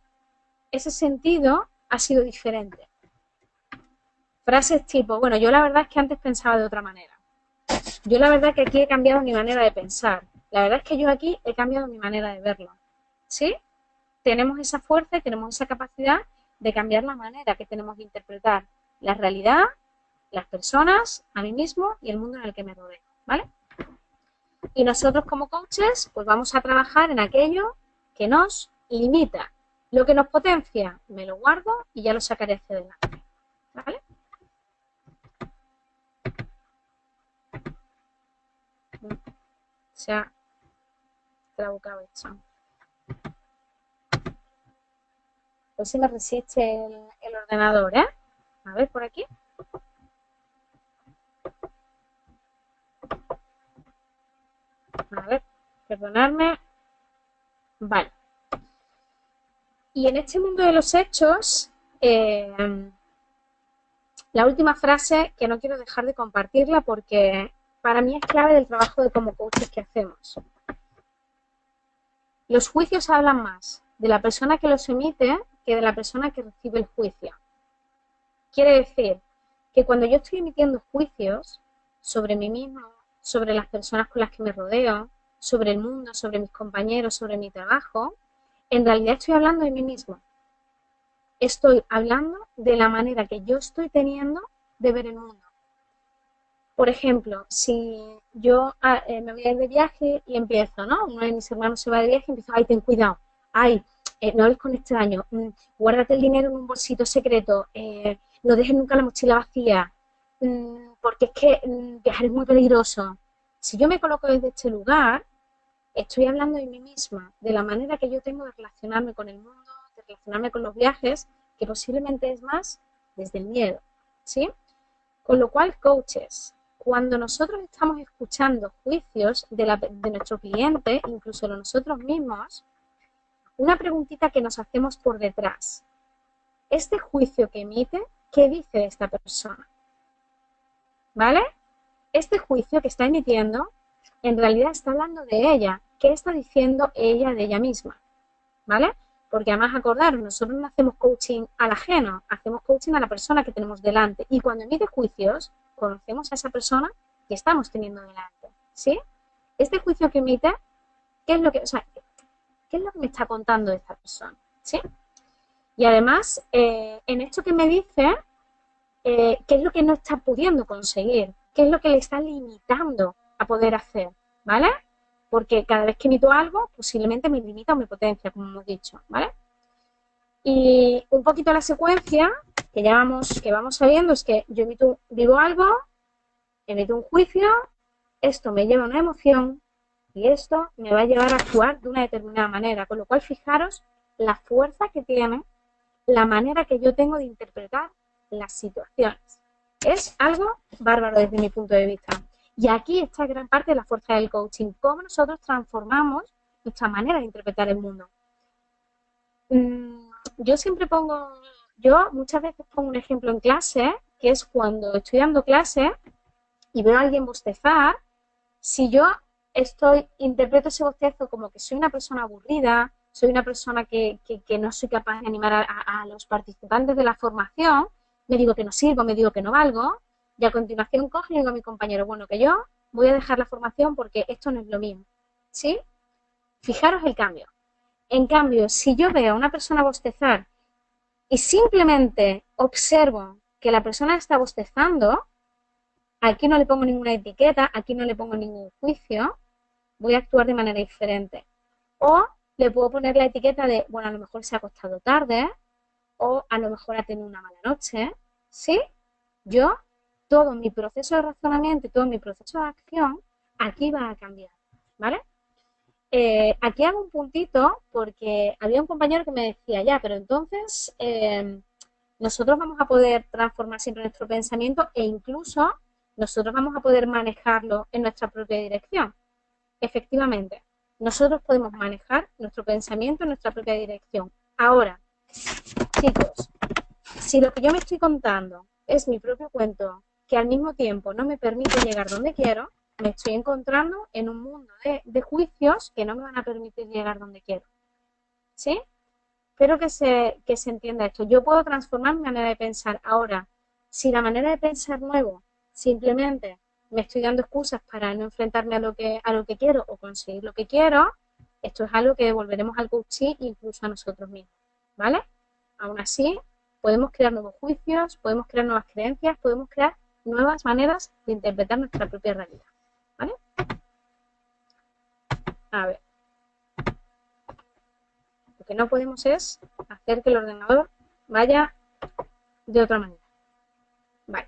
S1: ese sentido ha sido diferente. Frases tipo, bueno, yo la verdad es que antes pensaba de otra manera. Yo la verdad es que aquí he cambiado mi manera de pensar. La verdad es que yo aquí he cambiado mi manera de verlo. ¿Sí? Tenemos esa fuerza y tenemos esa capacidad de cambiar la manera que tenemos de interpretar la realidad, las personas, a mí mismo y el mundo en el que me rodeo. ¿Vale? Y nosotros como coaches, pues vamos a trabajar en aquello que nos limita. Lo que nos potencia, me lo guardo y ya lo sacaré hacia adelante. ¿Vale? Se ha trabucado esto. Pues si me resiste el ordenador, ¿eh? A ver, por aquí. A ver, perdonadme. Vale. Y en este mundo de los hechos, la última frase que no quiero dejar de compartirla porque para mí es clave del trabajo de como coaches que hacemos. Los juicios hablan más de la persona que los emite que de la persona que recibe el juicio. Quiere decir que cuando yo estoy emitiendo juicios sobre mí mismo, sobre las personas con las que me rodeo, sobre el mundo, sobre mis compañeros, sobre mi trabajo, en realidad estoy hablando de mí mismo. Estoy hablando de la manera que yo estoy teniendo de ver el mundo. Por ejemplo, si yo me voy a ir de viaje y empiezo, ¿no? Uno de mis hermanos se va de viaje y empiezo, ay, ten cuidado, ay, no hables con extraños, guárdate el dinero en un bolsito secreto, no dejes nunca la mochila vacía, porque es que viajar es muy peligroso. Si yo me coloco desde este lugar, estoy hablando de mí misma, de la manera que yo tengo de relacionarme con el mundo, de relacionarme con los viajes, que posiblemente es más desde el miedo, ¿sí? Con lo cual, coaches, cuando nosotros estamos escuchando juicios de nuestro cliente, incluso de nosotros mismos, una preguntita que nos hacemos por detrás. Este juicio que emite, ¿qué dice de esta persona? ¿Vale? Este juicio que está emitiendo, en realidad está hablando de ella. ¿Qué está diciendo ella de ella misma? ¿Vale? Porque además, acordaros, nosotros no hacemos coaching al ajeno, hacemos coaching a la persona que tenemos delante. Y cuando emite juicios, conocemos a esa persona que estamos teniendo delante. ¿Sí? Este juicio que emite, ¿qué es lo que me está contando de esta persona? ¿Sí? Y además, en esto que me dice, ¿qué es lo que no está pudiendo conseguir? ¿Qué es lo que le está limitando a poder hacer? ¿Vale? Porque cada vez que emito algo, posiblemente me limita o me potencia, como hemos dicho, ¿vale? Y un poquito la secuencia que vamos sabiendo es que yo digo algo, emito un juicio, esto me lleva a una emoción y esto me va a llevar a actuar de una determinada manera. Con lo cual, fijaros la fuerza que tiene la manera que yo tengo de interpretar las situaciones. Es algo bárbaro desde mi punto de vista. Y aquí está gran parte de la fuerza del coaching, cómo nosotros transformamos nuestra manera de interpretar el mundo. Yo muchas veces pongo un ejemplo en clase, que es cuando estoy dando clase y veo a alguien bostezar, si yo interpreto ese bostezo como que soy una persona aburrida, soy una persona que no soy capaz de animar a los participantes de la formación, me digo que no sirvo, me digo que no valgo, y a continuación cojo y digo a mi compañero, bueno, que yo voy a dejar la formación porque esto no es lo mío, ¿sí? Fijaros el cambio. En cambio, si yo veo a una persona bostezar y simplemente observo que la persona está bostezando, aquí no le pongo ninguna etiqueta, aquí no le pongo ningún juicio, voy a actuar de manera diferente. O le puedo poner la etiqueta de, bueno, a lo mejor se ha acostado tarde, o a lo mejor ha tenido una mala noche, ¿sí? Yo, todo mi proceso de razonamiento y todo mi proceso de acción, aquí va a cambiar, ¿vale? Aquí hago un puntito porque había un compañero que me decía, ya, pero entonces nosotros vamos a poder transformar siempre nuestro pensamiento e incluso nosotros vamos a poder manejarlo en nuestra propia dirección. Efectivamente, nosotros podemos manejar nuestro pensamiento en nuestra propia dirección. Ahora, chicos, si lo que yo me estoy contando es mi propio cuento, que al mismo tiempo no me permite llegar donde quiero, me estoy encontrando en un mundo de juicios que no me van a permitir llegar donde quiero. ¿Sí? Espero que se entienda esto. Yo puedo transformar mi manera de pensar. Ahora, si la manera de pensar nuevo simplemente me estoy dando excusas para no enfrentarme a lo que quiero o conseguir lo que quiero, esto es algo que devolveremos al coaching incluso a nosotros mismos, ¿vale? Aún así, podemos crear nuevos juicios, podemos crear nuevas creencias, podemos crear nuevas maneras de interpretar nuestra propia realidad, ¿vale? A ver. Lo que no podemos es hacer que el ordenador vaya de otra manera. Vale.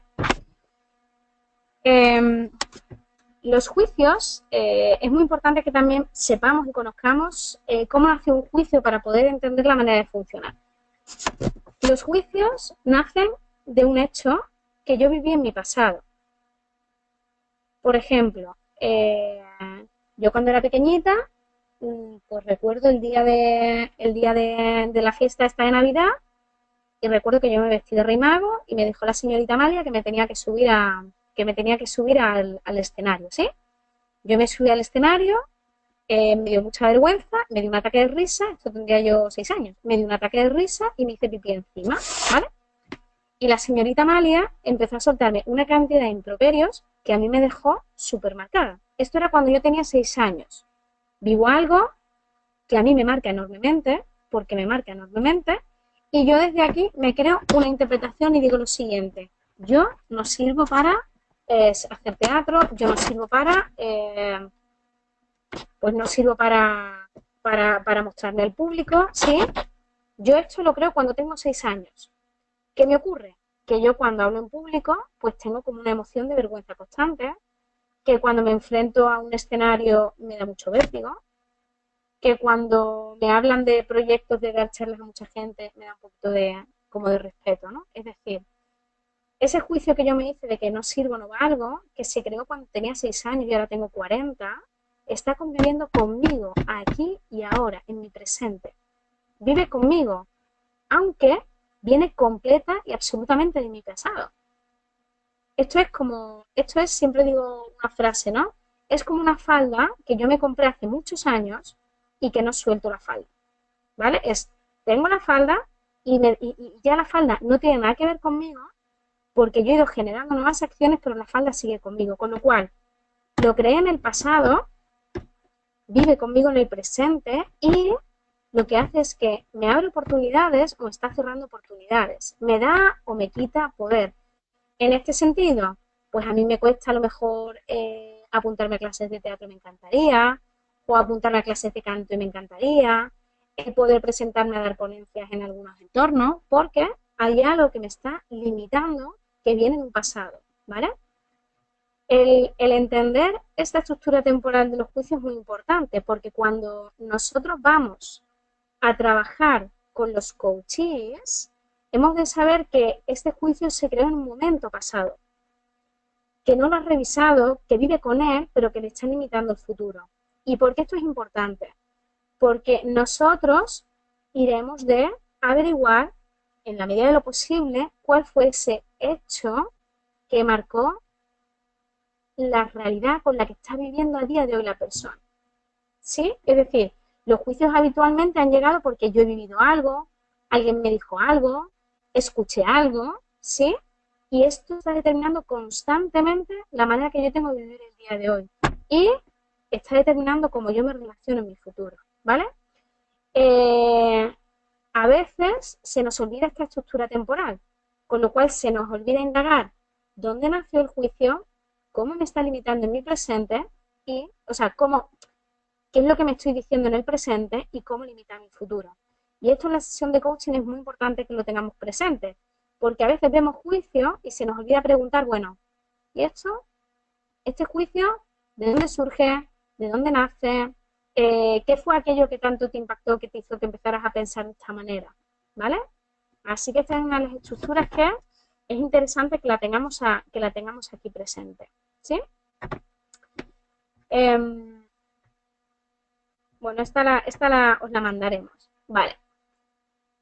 S1: Los juicios, es muy importante que también sepamos y conozcamos cómo nace un juicio para poder entender la manera de funcionar. Los juicios nacen de un hecho que yo viví en mi pasado. Por ejemplo, yo cuando era pequeñita, pues recuerdo el día de la fiesta esta de Navidad y recuerdo que yo me vestí de Rey Mago y me dijo la señorita Amalia que me tenía que subir al escenario, ¿sí? Yo me subí al escenario, me dio mucha vergüenza, me dio un ataque de risa, esto tendría yo 6 años, me dio un ataque de risa y me hice pipí encima, ¿vale? Y la señorita Amalia empezó a soltarme una cantidad de improperios que a mí me dejó súper marcada. Esto era cuando yo tenía 6 años. Vivo algo que a mí me marca enormemente, porque me marca enormemente, y yo desde aquí me creo una interpretación y digo lo siguiente: yo no sirvo para hacer teatro, yo no sirvo para pues no sirvo para mostrarme al público, ¿sí? Yo esto lo creo cuando tengo 6 años. ¿Qué me ocurre? Que yo cuando hablo en público, pues tengo como una emoción de vergüenza constante, que cuando me enfrento a un escenario me da mucho vértigo, que cuando me hablan de proyectos de dar charlas a mucha gente me da un poquito como de respeto, ¿no? Es decir, ese juicio que yo me hice de que no sirvo, no valgo, que se creó cuando tenía 6 años y ahora tengo 40, está conviviendo conmigo aquí y ahora, en mi presente. Vive conmigo, aunque viene completa y absolutamente de mi pasado. Esto es, siempre digo una frase, ¿no? Es como una falda que yo me compré hace muchos años y que no suelto la falda, ¿vale? Tengo la falda y ya la falda no tiene nada que ver conmigo porque yo he ido generando nuevas acciones, pero la falda sigue conmigo, con lo cual lo creé en el pasado, vive conmigo en el presente y lo que hace es que me abre oportunidades o está cerrando oportunidades, me da o me quita poder. En este sentido, pues a mí me cuesta a lo mejor apuntarme a clases de teatro, me encantaría, o apuntarme a clases de canto y me encantaría, poder presentarme a dar ponencias en algunos entornos, porque hay algo que me está limitando que viene de un pasado, ¿vale? El entender esta estructura temporal de los juicios es muy importante, porque cuando nosotros vamos a trabajar con los coaches, hemos de saber que este juicio se creó en un momento pasado, que no lo ha revisado, que vive con él, pero que le está limitando el futuro. ¿Y por qué esto es importante? Porque nosotros iremos de averiguar, en la medida de lo posible, cuál fue ese hecho que marcó la realidad con la que está viviendo a día de hoy la persona. ¿Sí? Es decir, los juicios habitualmente han llegado porque yo he vivido algo, alguien me dijo algo, escuché algo, ¿sí? Y esto está determinando constantemente la manera que yo tengo de vivir el día de hoy. Y está determinando cómo yo me relaciono en mi futuro, ¿vale? A veces se nos olvida esta estructura temporal, con lo cual se nos olvida indagar dónde nació el juicio, cómo me está limitando en mi presente y, o sea, qué es lo que me estoy diciendo en el presente y cómo limita mi futuro. Y esto en la sesión de coaching es muy importante que lo tengamos presente, porque a veces vemos juicio y se nos olvida preguntar, bueno, ¿y esto? ¿Este juicio de dónde surge? ¿De dónde nace? ¿Qué fue aquello que tanto te impactó que te hizo que empezaras a pensar de esta manera? ¿Vale? Así que esta es una de las estructuras que es interesante que la tengamos aquí presente. ¿Sí? Bueno, os la mandaremos. Vale.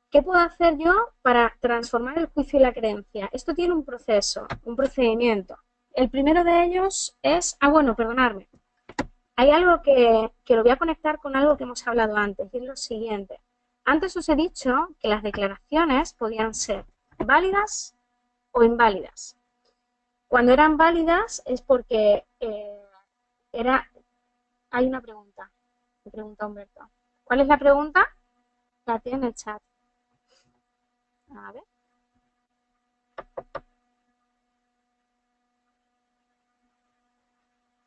S1: ¿Qué puedo hacer yo para transformar el juicio y la creencia? Esto tiene un proceso, un procedimiento. El primero de ellos es, bueno, perdonadme. Hay algo que lo voy a conectar con algo que hemos hablado antes, y es lo siguiente. Antes os he dicho que las declaraciones podían ser válidas o inválidas. Cuando eran válidas es porque hay una pregunta. Me pregunta Humberto. ¿Cuál es la pregunta? La tiene en el chat. A ver.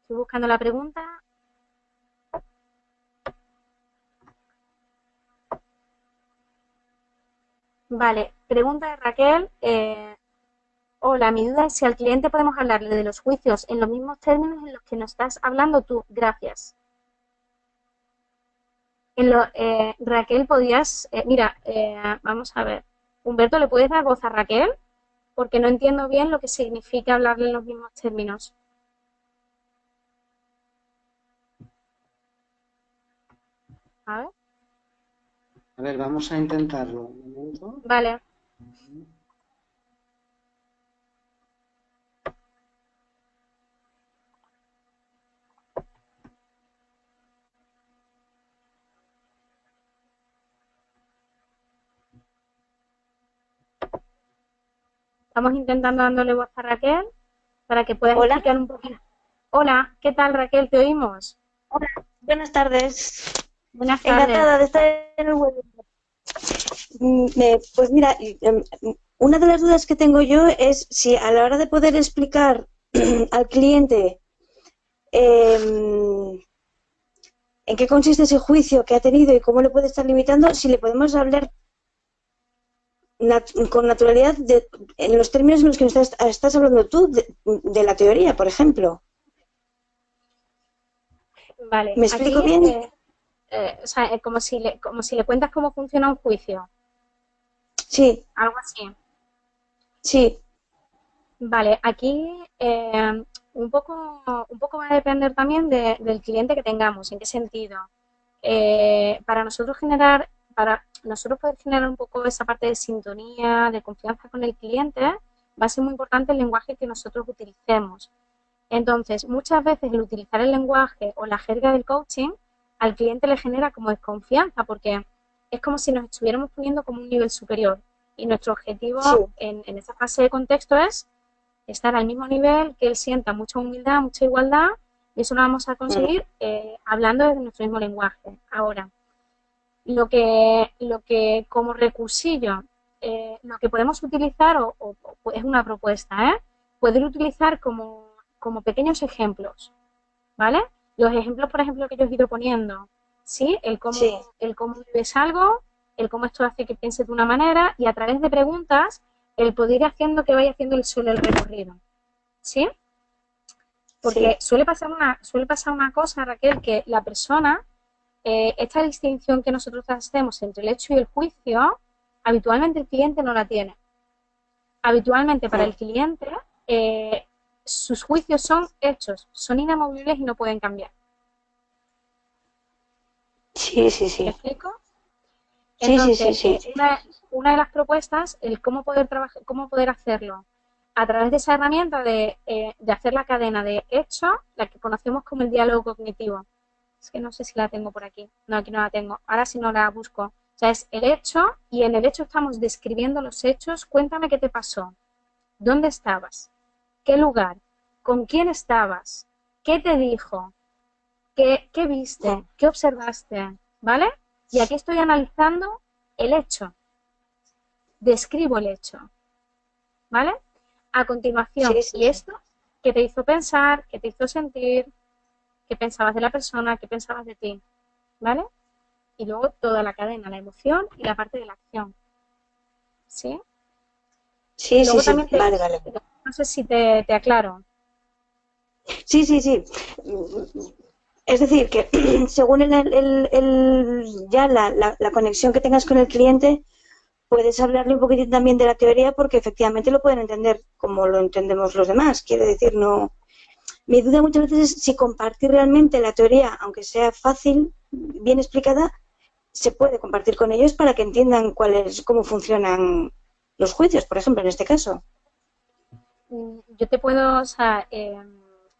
S1: Estoy buscando la pregunta. Vale, pregunta de Raquel. Hola, mi duda es si al cliente podemos hablarle de los juicios en los mismos términos en los que nos estás hablando tú. Gracias. Raquel, podías... mira, vamos a ver. Humberto, ¿le puedes dar voz a Raquel? Porque no entiendo bien lo que significa hablarle en los mismos términos. A ver.
S2: A ver, vamos a intentarlo. Un momento.
S1: Vale. Estamos intentando dándole voz a Raquel para que puedas explicar un poquito. Hola, ¿qué tal, Raquel? ¿Te oímos?
S3: Hola, buenas tardes.
S1: Buenas tardes.
S3: Encantada de estar en el webinar. Pues mira, una de las dudas que tengo yo es si a la hora de poder explicar al cliente en qué consiste ese juicio que ha tenido y cómo le puede estar limitando, si le podemos hablar con naturalidad en los términos en los que estás hablando tú, de la teoría, por ejemplo.
S1: Vale.
S3: ¿Me explico bien?
S1: O sea, como si le cuentas cómo funciona un juicio.
S3: Sí.
S1: Algo así.
S3: Sí.
S1: Vale, aquí un poco va a depender también del cliente que tengamos. ¿En qué sentido? Para nosotros poder generar un poco esa parte de sintonía, de confianza con el cliente, va a ser muy importante el lenguaje que nosotros utilicemos. Entonces, muchas veces el utilizar el lenguaje o la jerga del coaching al cliente le genera como desconfianza porque es como si nos estuviéramos poniendo como un nivel superior y nuestro objetivo en esa fase de contexto es estar al mismo nivel, que él sienta mucha humildad, mucha igualdad y eso lo vamos a conseguir hablando desde nuestro mismo lenguaje. Ahora, lo que como recursillo, lo que podemos utilizar es una propuesta, poder utilizar como pequeños ejemplos, ¿vale? Los ejemplos, por ejemplo, que yo os he ido poniendo, ¿sí? El cómo vives algo, el cómo esto hace que pienses de una manera y a través de preguntas el poder ir haciendo que vaya haciendo el recorrido, ¿sí? Porque suele pasar una cosa, Raquel, que la persona, esta distinción que nosotros hacemos entre el hecho y el juicio, habitualmente el cliente no la tiene. Habitualmente para el cliente sus juicios son hechos, son inamovibles y no pueden cambiar.
S3: Sí, sí, sí.
S1: ¿Me explico? Entonces,
S3: sí.
S1: Una de las propuestas, el cómo poder hacerlo a través de esa herramienta de hacer la cadena de hecho, la que conocemos como el diálogo cognitivo. Es que no sé si la tengo por aquí. No, aquí no la tengo. Ahora sí no la busco. O sea, es el hecho y en el hecho estamos describiendo los hechos. Cuéntame qué te pasó. ¿Dónde estabas? ¿Qué lugar? ¿Con quién estabas? ¿Qué te dijo? ¿Qué viste?
S3: Sí.
S1: ¿Qué observaste? ¿Vale? Y aquí estoy analizando el hecho. Describo el hecho. ¿Vale? A continuación,
S3: Sí, sí,
S1: ¿y esto qué te hizo pensar? ¿Qué te hizo sentir? ¿Qué pensabas de la persona? ¿Qué pensabas de ti? ¿Vale? Y luego toda la cadena, la emoción y la parte de la acción. ¿Sí?
S3: sí, sí,
S1: Luego
S3: sí,
S1: también
S3: vale, vale.
S1: no sé si te aclaro.
S3: Sí, sí, sí. Es decir, que según ya la conexión que tengas con el cliente, puedes hablarle un poquitín también de la teoría porque efectivamente lo pueden entender como lo entendemos los demás. Quiere decir, no. Mi duda muchas veces es si compartir realmente la teoría, aunque sea fácil, bien explicada, se puede compartir con ellos para que entiendan cómo funcionan los juicios, por ejemplo, en este caso.
S1: Yo te puedo, o sea,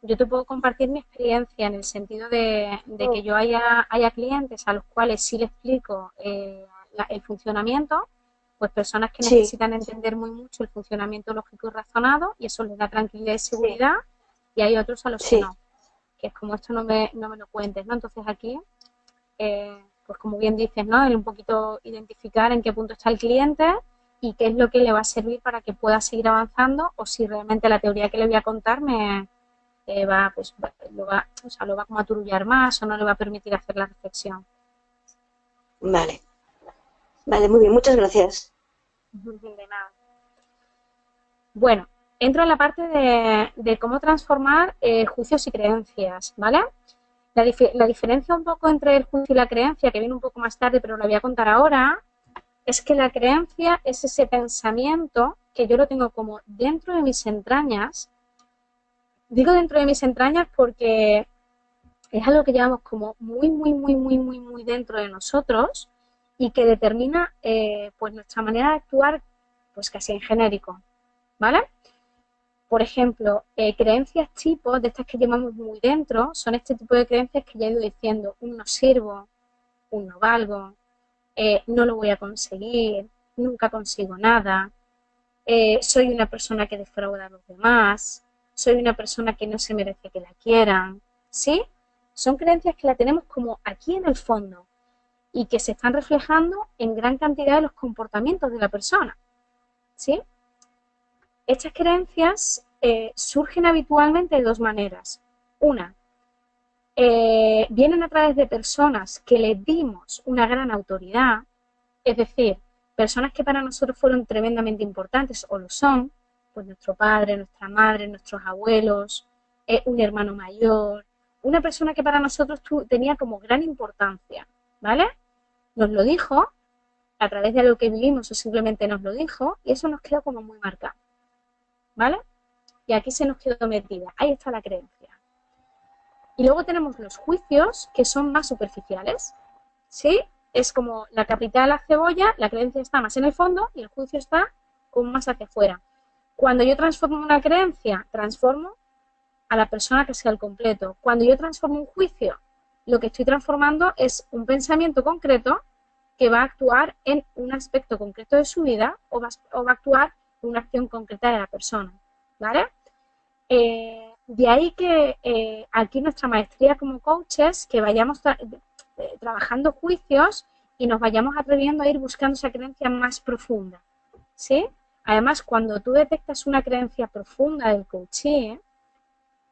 S1: yo te puedo compartir mi experiencia en el sentido de que yo haya clientes a los cuales sí les explico el funcionamiento, pues personas que
S3: Sí,
S1: necesitan entender muy mucho el funcionamiento lógico y razonado y eso les da tranquilidad y
S3: sí,
S1: seguridad, y hay otros a los que
S3: sí,
S1: no, que es como esto no me lo cuentes, ¿no? Entonces aquí, pues como bien dices, ¿no? El un poquito identificar en qué punto está el cliente y qué es lo que le va a servir para que pueda seguir avanzando o si realmente la teoría que le voy a contar o sea, lo va como a turullar más o no le va a permitir hacer la reflexión.
S3: vale. Vale, muy bien, muchas gracias.
S1: De nada. Bueno, entro en la parte de cómo transformar juicios y creencias, ¿vale? La diferencia un poco entre el juicio y la creencia, que viene un poco más tarde, pero la voy a contar ahora, es que la creencia es ese pensamiento que yo lo tengo como dentro de mis entrañas. Digo dentro de mis entrañas porque es algo que llevamos como muy dentro de nosotros y que determina pues nuestra manera de actuar pues casi en genérico, ¿vale? Por ejemplo, creencias tipo de estas que llevamos muy dentro son este tipo de creencias que ya he ido diciendo, un no sirvo, un no valgo, no lo voy a conseguir, nunca consigo nada, soy una persona que defrauda a los demás, soy una persona que no se merece que la quieran, ¿sí? Son creencias que la tenemos como aquí en el fondo y que se están reflejando en gran cantidad de los comportamientos de la persona, ¿sí? Estas creencias surgen habitualmente de dos maneras. Una, vienen a través de personas que les dimos una gran autoridad, es decir, personas que para nosotros fueron tremendamente importantes o lo son, pues nuestro padre, nuestra madre, nuestros abuelos, un hermano mayor, una persona que para nosotros tenía como gran importancia, ¿vale? Nos lo dijo a través de algo que vivimos o simplemente nos lo dijo y eso nos quedó como muy marcado, ¿vale? Y aquí se nos quedó metida, ahí está la creencia. Y luego tenemos los juicios que son más superficiales, ¿sí? Es como la capital de la cebolla, la creencia está más en el fondo y el juicio está como más hacia afuera. Cuando yo transformo una creencia, transformo a la persona que sea al completo. Cuando yo transformo un juicio, lo que estoy transformando es un pensamiento concreto que va a actuar en un aspecto concreto de su vida o va a actuar en una acción concreta de la persona, ¿vale? De ahí que aquí nuestra maestría como coaches, que vayamos trabajando juicios y nos vayamos atreviendo a ir buscando esa creencia más profunda, ¿sí? Además, cuando tú detectas una creencia profunda del coachee,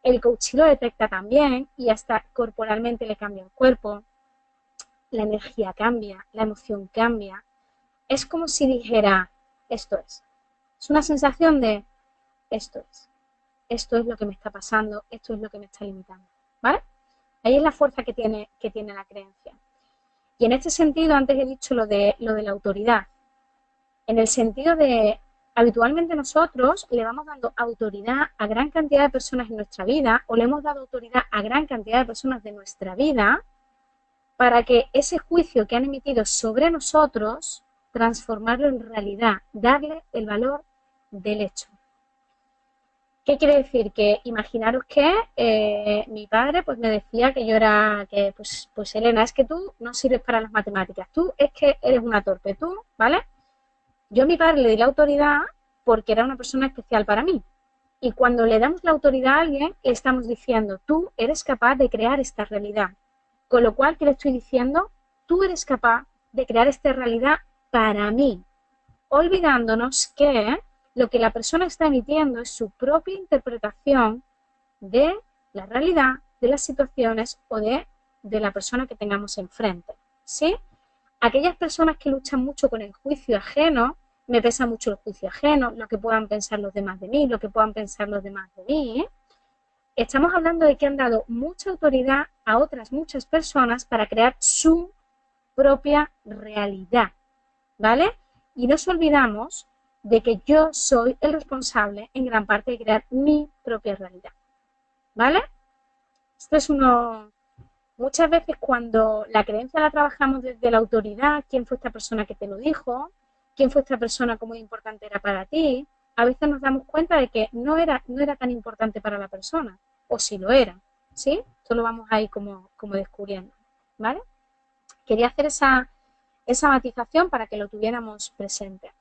S1: el coachee lo detecta también y hasta corporalmente le cambia el cuerpo, la energía cambia, la emoción cambia. Es como si dijera, esto es. Es una sensación de, esto es. Esto es lo que me está pasando, esto es lo que me está limitando, ¿vale? Ahí es la fuerza que tiene la creencia. Y en este sentido, antes he dicho lo de la autoridad. En el sentido de, habitualmente nosotros le vamos dando autoridad a gran cantidad de personas en nuestra vida o le hemos dado autoridad a gran cantidad de personas de nuestra vida para que ese juicio que han emitido sobre nosotros, transformarlo en realidad, darle el valor del hecho. ¿Qué quiere decir? Que imaginaros que mi padre pues me decía que yo era, que pues Elena, es que tú no sirves para las matemáticas, tú es que eres una torpe, tú, ¿vale? Yo a mi padre le di la autoridad porque era una persona especial para mí. Y cuando le damos la autoridad a alguien, le estamos diciendo, tú eres capaz de crear esta realidad. Con lo cual, ¿qué le estoy diciendo? Tú eres capaz de crear esta realidad para mí. Olvidándonos que lo que la persona está emitiendo es su propia interpretación de la realidad, de las situaciones o de la persona que tengamos enfrente. ¿Sí? Aquellas personas que luchan mucho con el juicio ajeno, me pesa mucho el juicio ajeno, lo que puedan pensar los demás de mí, lo que puedan pensar los demás de mí, estamos hablando de que han dado mucha autoridad a otras muchas personas para crear su propia realidad, ¿vale? Y nos olvidamos de que yo soy el responsable en gran parte de crear mi propia realidad, ¿vale? Esto es uno... Muchas veces cuando la creencia la trabajamos desde la autoridad, quién fue esta persona que te lo dijo, quién fue esta persona, cómo importante era para ti, a veces nos damos cuenta de que no era tan importante para la persona, o si lo era, ¿sí? Esto lo vamos ahí como descubriendo, ¿vale? Quería hacer esa matización para que lo tuviéramos presente.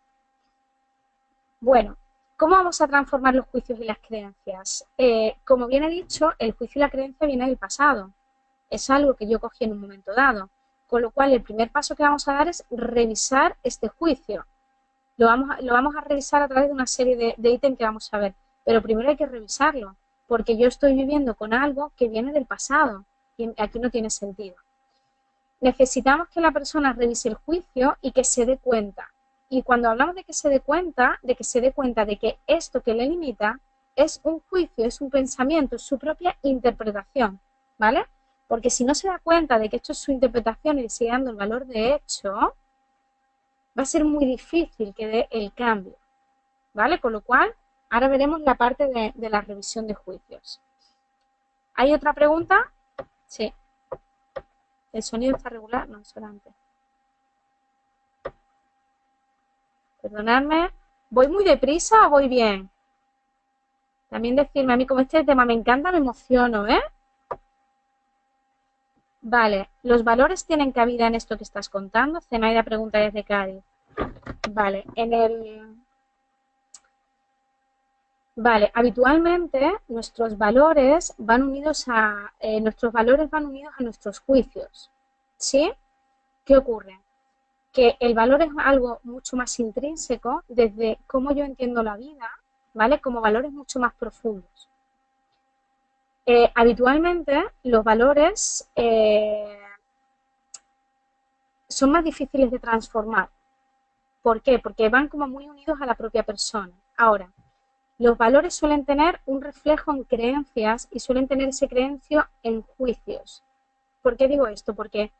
S1: Bueno, ¿cómo vamos a transformar los juicios y las creencias? Como bien he dicho, el juicio y la creencia viene del pasado. Es algo que yo cogí en un momento dado. Con lo cual, el primer paso que vamos a dar es revisar este juicio. Lo vamos a revisar a través de una serie de ítems que vamos a ver. Pero primero hay que revisarlo, porque yo estoy viviendo con algo que viene del pasado. Y aquí no tiene sentido. Necesitamos que la persona revise el juicio y que se dé cuenta. Y cuando hablamos de que se dé cuenta de que esto que le limita es un juicio, es un pensamiento, es su propia interpretación, ¿vale? Porque si no se da cuenta de que esto es su interpretación y le sigue dando el valor de hecho, va a ser muy difícil que dé el cambio, ¿vale? Con lo cual, ahora veremos la parte de la revisión de juicios. ¿Hay otra pregunta? Sí. ¿El sonido está regular? No, solamente. Perdonadme. ¿Voy muy deprisa o voy bien? También decirme, a mí como este tema me encanta, me emociono, ¿eh? Vale, ¿los valores tienen cabida en esto que estás contando? Zenaida pregunta desde Cádiz. Vale, habitualmente nuestros valores van unidos a nuestros juicios, ¿sí? ¿Qué ocurre? Que el valor es algo mucho más intrínseco desde cómo yo entiendo la vida, ¿vale? Como valores mucho más profundos. Habitualmente los valores son más difíciles de transformar. ¿Por qué? Porque van como muy unidos a la propia persona. Ahora, los valores suelen tener un reflejo en creencias y suelen tener ese creencio en juicios. ¿Por qué digo esto? Porque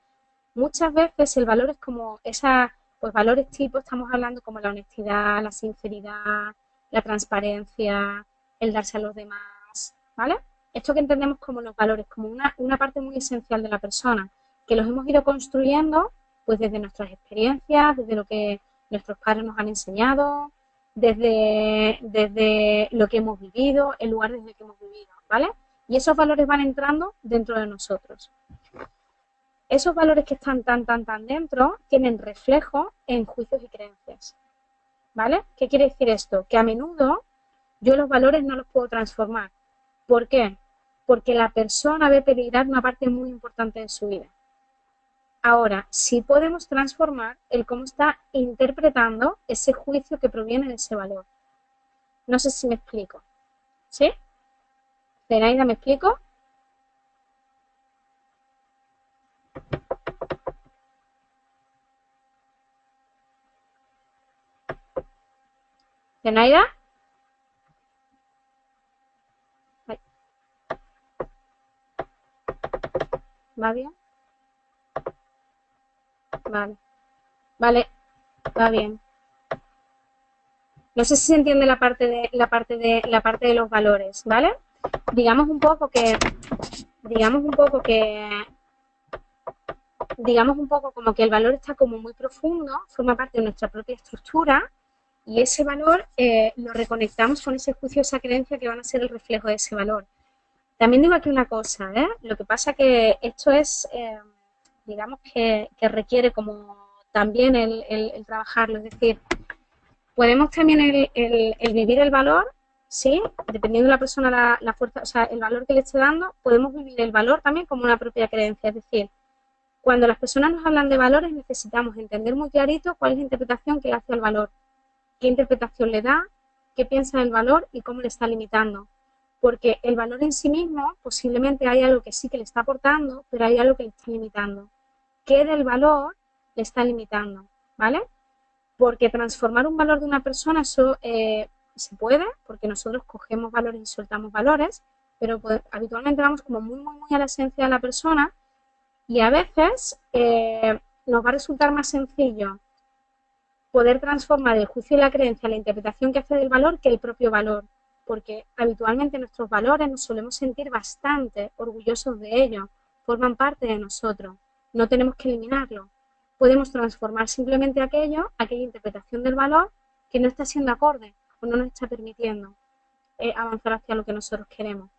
S1: muchas veces el valor es como pues valores tipo, estamos hablando como la honestidad, la sinceridad, la transparencia, el darse a los demás, ¿vale? Esto que entendemos como los valores, como una parte muy esencial de la persona, que los hemos ido construyendo pues desde nuestras experiencias, desde lo que nuestros padres nos han enseñado, desde lo que hemos vivido, el lugar desde que hemos vivido, ¿vale? Y esos valores van entrando dentro de nosotros. Esos valores que están tan dentro tienen reflejo en juicios y creencias, ¿vale? ¿Qué quiere decir esto? Que a menudo yo los valores no los puedo transformar. ¿Por qué? Porque la persona ve peligrar una parte muy importante de su vida. Ahora, sí podemos transformar el cómo está interpretando ese juicio que proviene de ese valor. No sé si me explico. ¿Sí? Zenaida, ¿me explico? ¿Zenaida? ¿Va bien? Vale. Vale, va bien. No sé si se entiende la parte de los valores, ¿vale? Digamos un poco como que el valor está como muy profundo, forma parte de nuestra propia estructura Y ese valor lo reconectamos con ese juicio, esa creencia que van a ser el reflejo de ese valor. También digo aquí una cosa, ¿eh? Lo que pasa que esto es, digamos que requiere como también el trabajarlo, es decir, podemos también el vivir el valor, ¿sí? Dependiendo de la persona, la fuerza, o sea, el valor que le esté dando, podemos vivir el valor también como una propia creencia, es decir, cuando las personas nos hablan de valores necesitamos entender muy clarito cuál es la interpretación que le hace al valor, qué interpretación le da, qué piensa del valor y cómo le está limitando. Porque el valor en sí mismo posiblemente hay algo que sí que le está aportando, pero hay algo que le está limitando. ¿Qué del valor le está limitando? ¿Vale? Porque transformar un valor de una persona, eso se puede, porque nosotros cogemos valores y soltamos valores, pero habitualmente vamos como muy a la esencia de la persona y a veces nos va a resultar más sencillo poder transformar el juicio y la creencia, la interpretación que hace del valor que el propio valor, porque habitualmente nuestros valores nos solemos sentir bastante orgullosos de ellos, forman parte de nosotros, no tenemos que eliminarlo. Podemos transformar simplemente aquella interpretación del valor que no está siendo acorde o no nos está permitiendo avanzar hacia lo que nosotros queremos.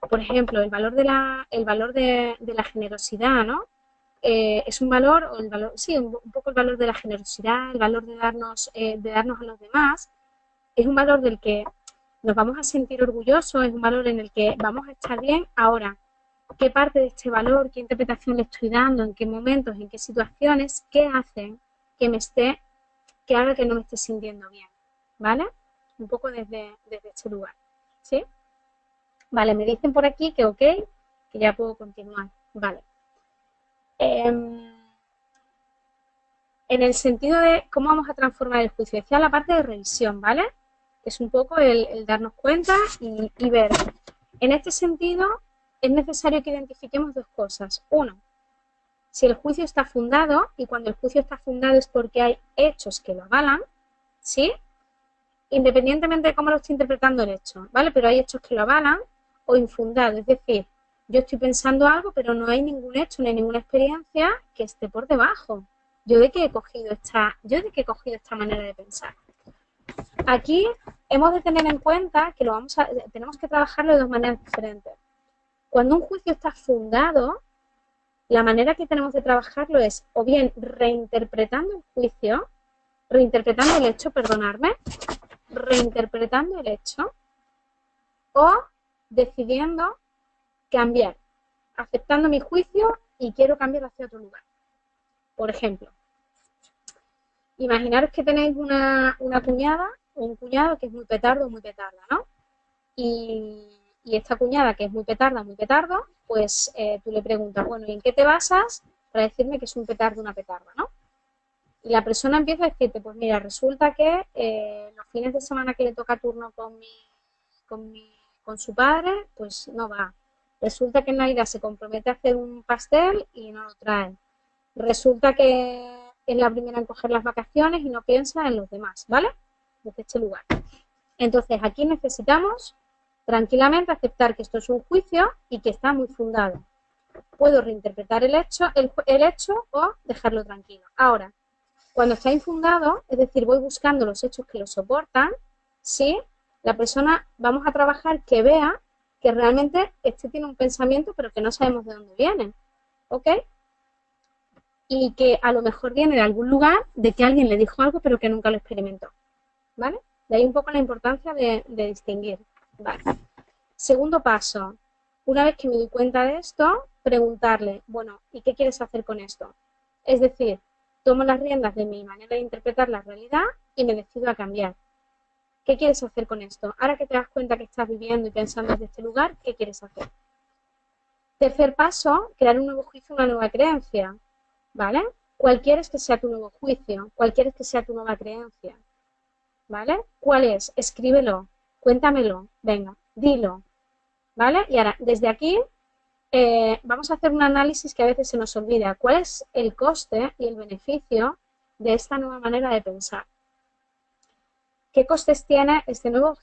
S1: Por ejemplo, el valor de la generosidad, ¿no? Es un valor, o el valor, sí, un poco el valor de la generosidad, el valor de darnos a los demás, es un valor del que nos vamos a sentir orgullosos, es un valor en el que vamos a estar bien. Ahora, ¿qué parte de este valor, qué interpretación le estoy dando, en qué momentos, en qué situaciones, qué hacen que haga que no me esté sintiendo bien? ¿Vale? Un poco desde este lugar, ¿sí? Vale, me dicen por aquí que ok, que ya puedo continuar. Vale. En el sentido de cómo vamos a transformar el juicio, decía la parte de revisión, ¿vale? Que es un poco el darnos cuenta y ver. En este sentido, es necesario que identifiquemos dos cosas. Uno, si el juicio está fundado, y cuando el juicio está fundado es porque hay hechos que lo avalan, ¿sí? Independientemente de cómo lo esté interpretando el hecho, ¿vale? Pero hay hechos que lo avalan o infundado, es decir, yo estoy pensando algo, pero no hay ningún hecho ni ninguna experiencia que esté por debajo. ¿Yo de qué he cogido esta manera de pensar? Aquí hemos de tener en cuenta que tenemos que trabajarlo de dos maneras diferentes. Cuando un juicio está fundado, la manera que tenemos de trabajarlo es o bien reinterpretando el juicio, reinterpretando el hecho, reinterpretando el hecho, o decidiendo cambiar, aceptando mi juicio y quiero cambiar hacia otro lugar. Por ejemplo, imaginaros que tenéis una cuñada o un cuñado que es muy petardo o muy petarda, ¿no? Y esta cuñada que es muy petarda, muy petardo, pues tú le preguntas, bueno, ¿y en qué te basas para decirme que es un petardo o una petarda, ¿no? Y la persona empieza a decirte, pues mira, resulta que los fines de semana que le toca turno con su padre, pues no va. Resulta que en Navidad se compromete a hacer un pastel y no lo trae. Resulta que es la primera en coger las vacaciones y no piensa en los demás, ¿vale? Desde este lugar. Entonces, aquí necesitamos tranquilamente aceptar que esto es un juicio y que está muy fundado. Puedo reinterpretar el hecho o dejarlo tranquilo. Ahora, cuando está infundado, es decir, voy buscando los hechos que lo soportan, ¿sí? La persona, vamos a trabajar que vea que realmente este tiene un pensamiento, pero que no sabemos de dónde viene, ¿ok? Y que a lo mejor viene de algún lugar, de que alguien le dijo algo, pero que nunca lo experimentó, ¿vale? De ahí un poco la importancia de distinguir, ¿vale? Segundo paso, una vez que me doy cuenta de esto, preguntarle, bueno, ¿y qué quieres hacer con esto? Es decir, tomo las riendas de mi manera de interpretar la realidad y me decido a cambiar. ¿Qué quieres hacer con esto? Ahora que te das cuenta que estás viviendo y pensando desde este lugar, ¿qué quieres hacer? Tercer paso, crear un nuevo juicio, una nueva creencia, ¿vale? ¿Cuál quieres que sea tu nuevo juicio? ¿Cuál quieres que sea tu nueva creencia? ¿Vale? ¿Cuál es? Escríbelo, cuéntamelo, venga, dilo, ¿vale? Y ahora, desde aquí, vamos a hacer un análisis que a veces se nos olvida. ¿Cuál es el coste y el beneficio de esta nueva manera de pensar? ¿Qué costes tiene este nuevo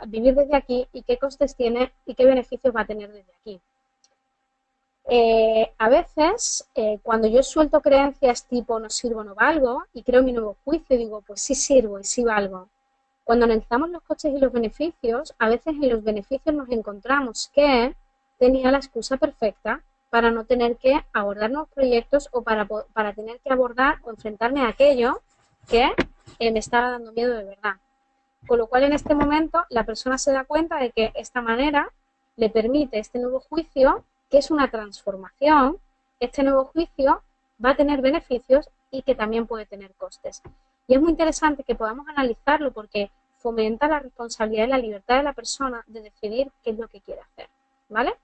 S1: vivir desde aquí y qué costes tiene y qué beneficios va a tener desde aquí? A veces, cuando yo suelto creencias tipo no sirvo, no valgo, y creo mi nuevo juicio y digo, pues sí sirvo y sí valgo. Cuando analizamos los costes y los beneficios, a veces en los beneficios nos encontramos que tenía la excusa perfecta para no tener que abordar nuevos proyectos o para tener que abordar o enfrentarme a aquello que me estaba dando miedo de verdad. Con lo cual, en este momento, la persona se da cuenta de que esta manera le permite este nuevo juicio, que es una transformación, este nuevo juicio va a tener beneficios y que también puede tener costes. Y es muy interesante que podamos analizarlo porque fomenta la responsabilidad y la libertad de la persona de decidir qué es lo que quiere hacer, ¿vale?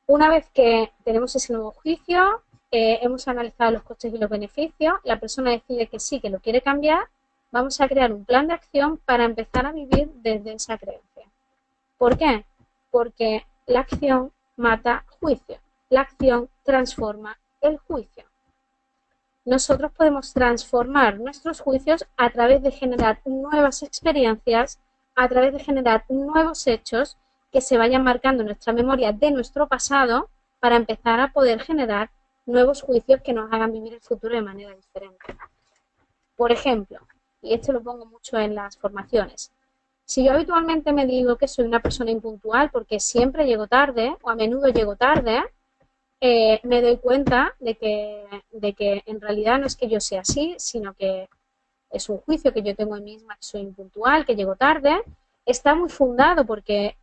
S1: Una vez que tenemos ese nuevo juicio, hemos analizado los costes y los beneficios, la persona decide que sí, que lo quiere cambiar, vamos a crear un plan de acción para empezar a vivir desde esa creencia. ¿Por qué? Porque la acción mata juicio. La acción transforma el juicio. Nosotros podemos transformar nuestros juicios a través de generar nuevas experiencias, a través de generar nuevos hechos que se vayan marcando en nuestra memoria de nuestro pasado para empezar a poder generar nuevos juicios que nos hagan vivir el futuro de manera diferente. Por ejemplo, y esto lo pongo mucho en las formaciones, si yo habitualmente me digo que soy una persona impuntual porque siempre llego tarde o a menudo llego tarde, me doy cuenta de que en realidad no es que yo sea así, sino que es un juicio que yo tengo en mí misma, que soy impuntual, que llego tarde. Está muy fundado porque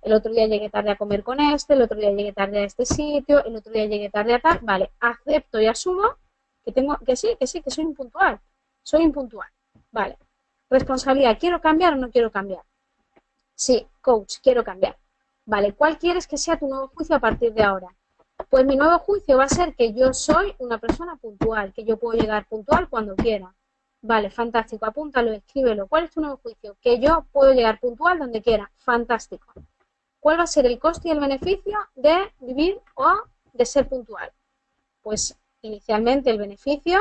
S1: el otro día llegué tarde a comer con el otro día llegué tarde a este sitio, el otro día llegué tarde a tal. Vale, acepto y asumo que sí, que soy impuntual. Soy impuntual. Vale. Responsabilidad, ¿quiero cambiar o no quiero cambiar? Sí, coach, quiero cambiar. Vale, ¿cuál quieres que sea tu nuevo juicio a partir de ahora? Pues mi nuevo juicio va a ser que yo soy una persona puntual, que yo puedo llegar puntual cuando quiera. Vale, fantástico, apúntalo, escríbelo. ¿Cuál es tu nuevo juicio? Que yo puedo llegar puntual donde quiera. Fantástico. ¿Cuál va a ser el coste y el beneficio de vivir o de ser puntual? Pues inicialmente el beneficio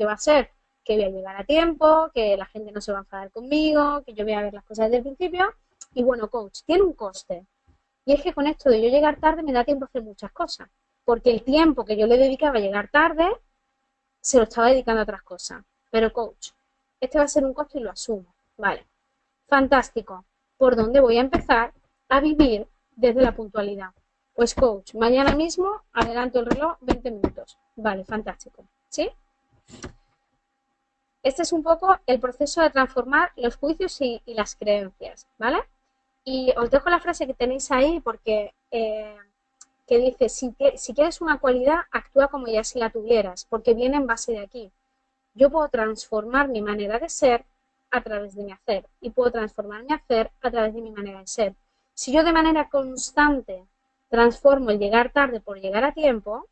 S1: va a ser que voy a llegar a tiempo, que la gente no se va a enfadar conmigo, que yo voy a ver las cosas desde el principio. Y bueno, coach, tiene un coste. Y es que con esto de yo llegar tarde me da tiempo a hacer muchas cosas. Porque el tiempo que yo le dedicaba a llegar tarde se lo estaba dedicando a otras cosas. Pero coach, este va a ser un coste y lo asumo. Vale, fantástico. ¿Por dónde voy a empezar a vivir desde la puntualidad? Pues coach, mañana mismo adelanto el reloj 20 minutos. Vale, fantástico. ¿Sí? Este es un poco el proceso de transformar los juicios y las creencias, ¿vale? Y os dejo la frase que tenéis ahí porque que dice, si quieres una cualidad, actúa como ya si la tuvieras, porque viene en base de aquí. Yo puedo transformar mi manera de ser a través de mi hacer y puedo transformar mi hacer a través de mi manera de ser. Si yo de manera constante transformo el llegar tarde por llegar a tiempo,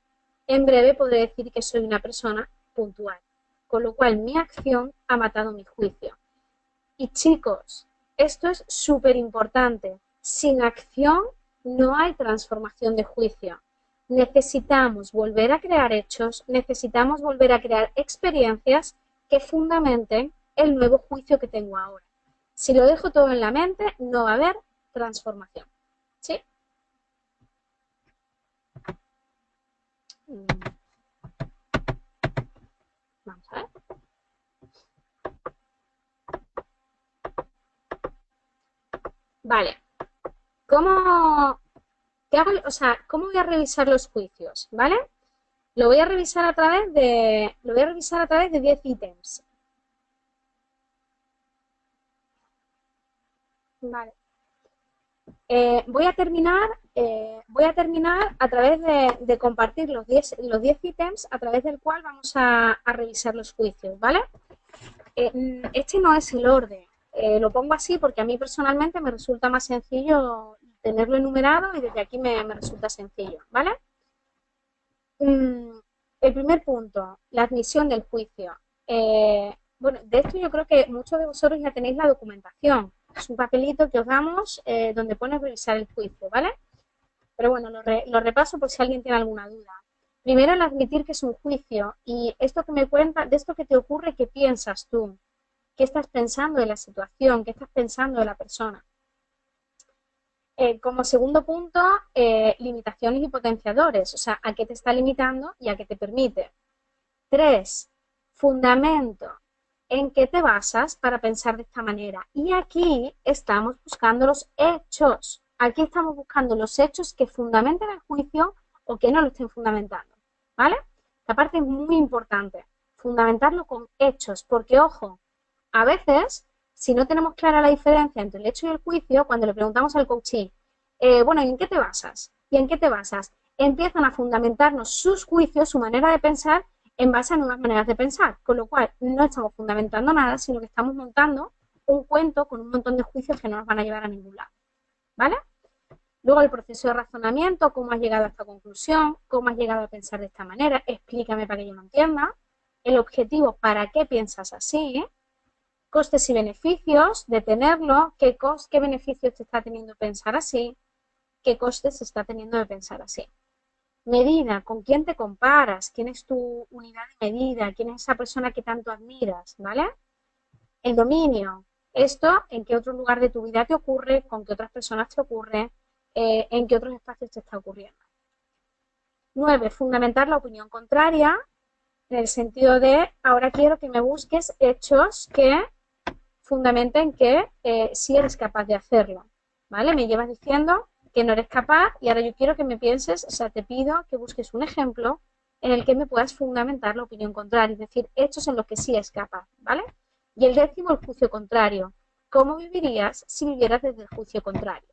S1: en breve podré decir que soy una persona puntual, con lo cual mi acción ha matado mi juicio. Y chicos, esto es súper importante. Sin acción no hay transformación de juicio. Necesitamos volver a crear hechos, necesitamos volver a crear experiencias que fundamenten el nuevo juicio que tengo ahora. Si lo dejo todo en la mente, no va a haber transformación. ¿Sí? Vamos a ver. Vale. ¿Cómo voy a revisar los juicios? ¿Vale? Lo voy a revisar a través de 10 ítems. Vale. Voy a terminar a través de compartir los 10 ítems a través del cual vamos a revisar los juicios, ¿vale? Este no es el orden. Lo pongo así porque a mí personalmente me resulta más sencillo tenerlo enumerado y desde aquí me resulta sencillo, ¿vale? El primer punto, la admisión del juicio. Bueno, de esto yo creo que muchos de vosotros ya tenéis la documentación. Es un papelito que os damos donde pone revisar el juicio, ¿vale? Pero bueno, lo repaso por si alguien tiene alguna duda. Primero, el admitir que es un juicio y esto que me cuenta, de esto que te ocurre, ¿qué piensas tú? ¿Qué estás pensando de la situación? ¿Qué estás pensando de la persona? Como segundo punto, limitaciones y potenciadores, o sea, a qué te está limitando y a qué te permite. 3, fundamento, en qué te basas para pensar de esta manera. Y aquí estamos buscando los hechos. Aquí estamos buscando los hechos que fundamenten el juicio o que no lo estén fundamentando, ¿vale? Esta parte es muy importante, fundamentarlo con hechos, porque, ojo, a veces, si no tenemos clara la diferencia entre el hecho y el juicio, cuando le preguntamos al coachee, bueno, ¿y en qué te basas? ¿Y en qué te basas? Empiezan a fundamentarnos sus juicios, su manera de pensar, en base a nuevas maneras de pensar, con lo cual no estamos fundamentando nada, sino que estamos montando un cuento con un montón de juicios que no nos van a llevar a ningún lado, ¿vale? Luego el proceso de razonamiento, cómo has llegado a esta conclusión, cómo has llegado a pensar de esta manera, explícame para que yo lo entienda. El objetivo, ¿para qué piensas así? Costes y beneficios de tenerlo, qué beneficios te está teniendo pensar así, qué costes está teniendo de pensar así. Medida, ¿con quién te comparas? ¿Quién es tu unidad de medida? ¿Quién es esa persona que tanto admiras? ¿Vale? El dominio, esto en qué otro lugar de tu vida te ocurre, con qué otras personas te ocurre, en qué otros espacios te está ocurriendo. 9, fundamentar la opinión contraria, en el sentido de, ahora quiero que me busques hechos que fundamenten que sí eres capaz de hacerlo, ¿vale? Me llevas diciendo que no eres capaz y ahora yo quiero que me pienses, o sea, te pido que busques un ejemplo en el que me puedas fundamentar la opinión contraria, es decir, hechos en los que sí es capaz, ¿vale? Y el 10º, el juicio contrario. ¿Cómo vivirías si vivieras desde el juicio contrario?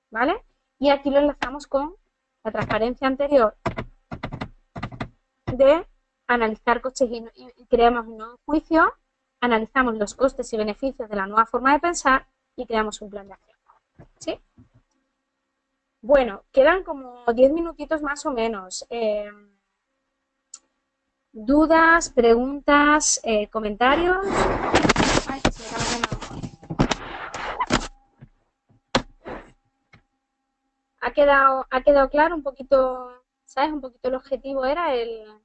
S1: ¿Vale? Y aquí lo enlazamos con la transparencia anterior de analizar costes y creamos un nuevo juicio, analizamos los costes y beneficios de la nueva forma de pensar y creamos un plan de acción. ¿Sí? Bueno, quedan como 10 minutitos más o menos. ¿Dudas, preguntas, comentarios? Ay, se me acaba de quemar. ¿Ha quedado claro un poquito, sabes? Un poquito el objetivo era el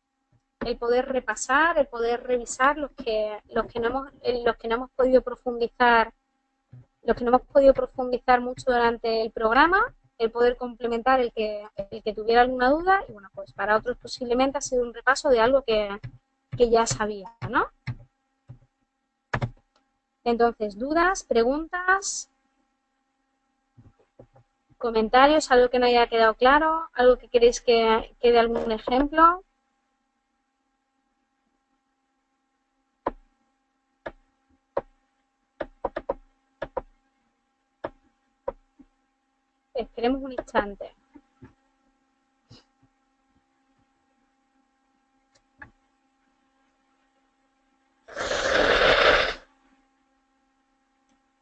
S1: poder repasar, el poder revisar los que no hemos podido profundizar, mucho durante el programa, el poder complementar el que tuviera alguna duda y bueno, pues para otros posiblemente ha sido un repaso de algo que ya sabía, ¿no? Entonces, dudas, preguntas, comentarios, algo que no haya quedado claro, algo que queréis que dé algún ejemplo. Esperemos un instante.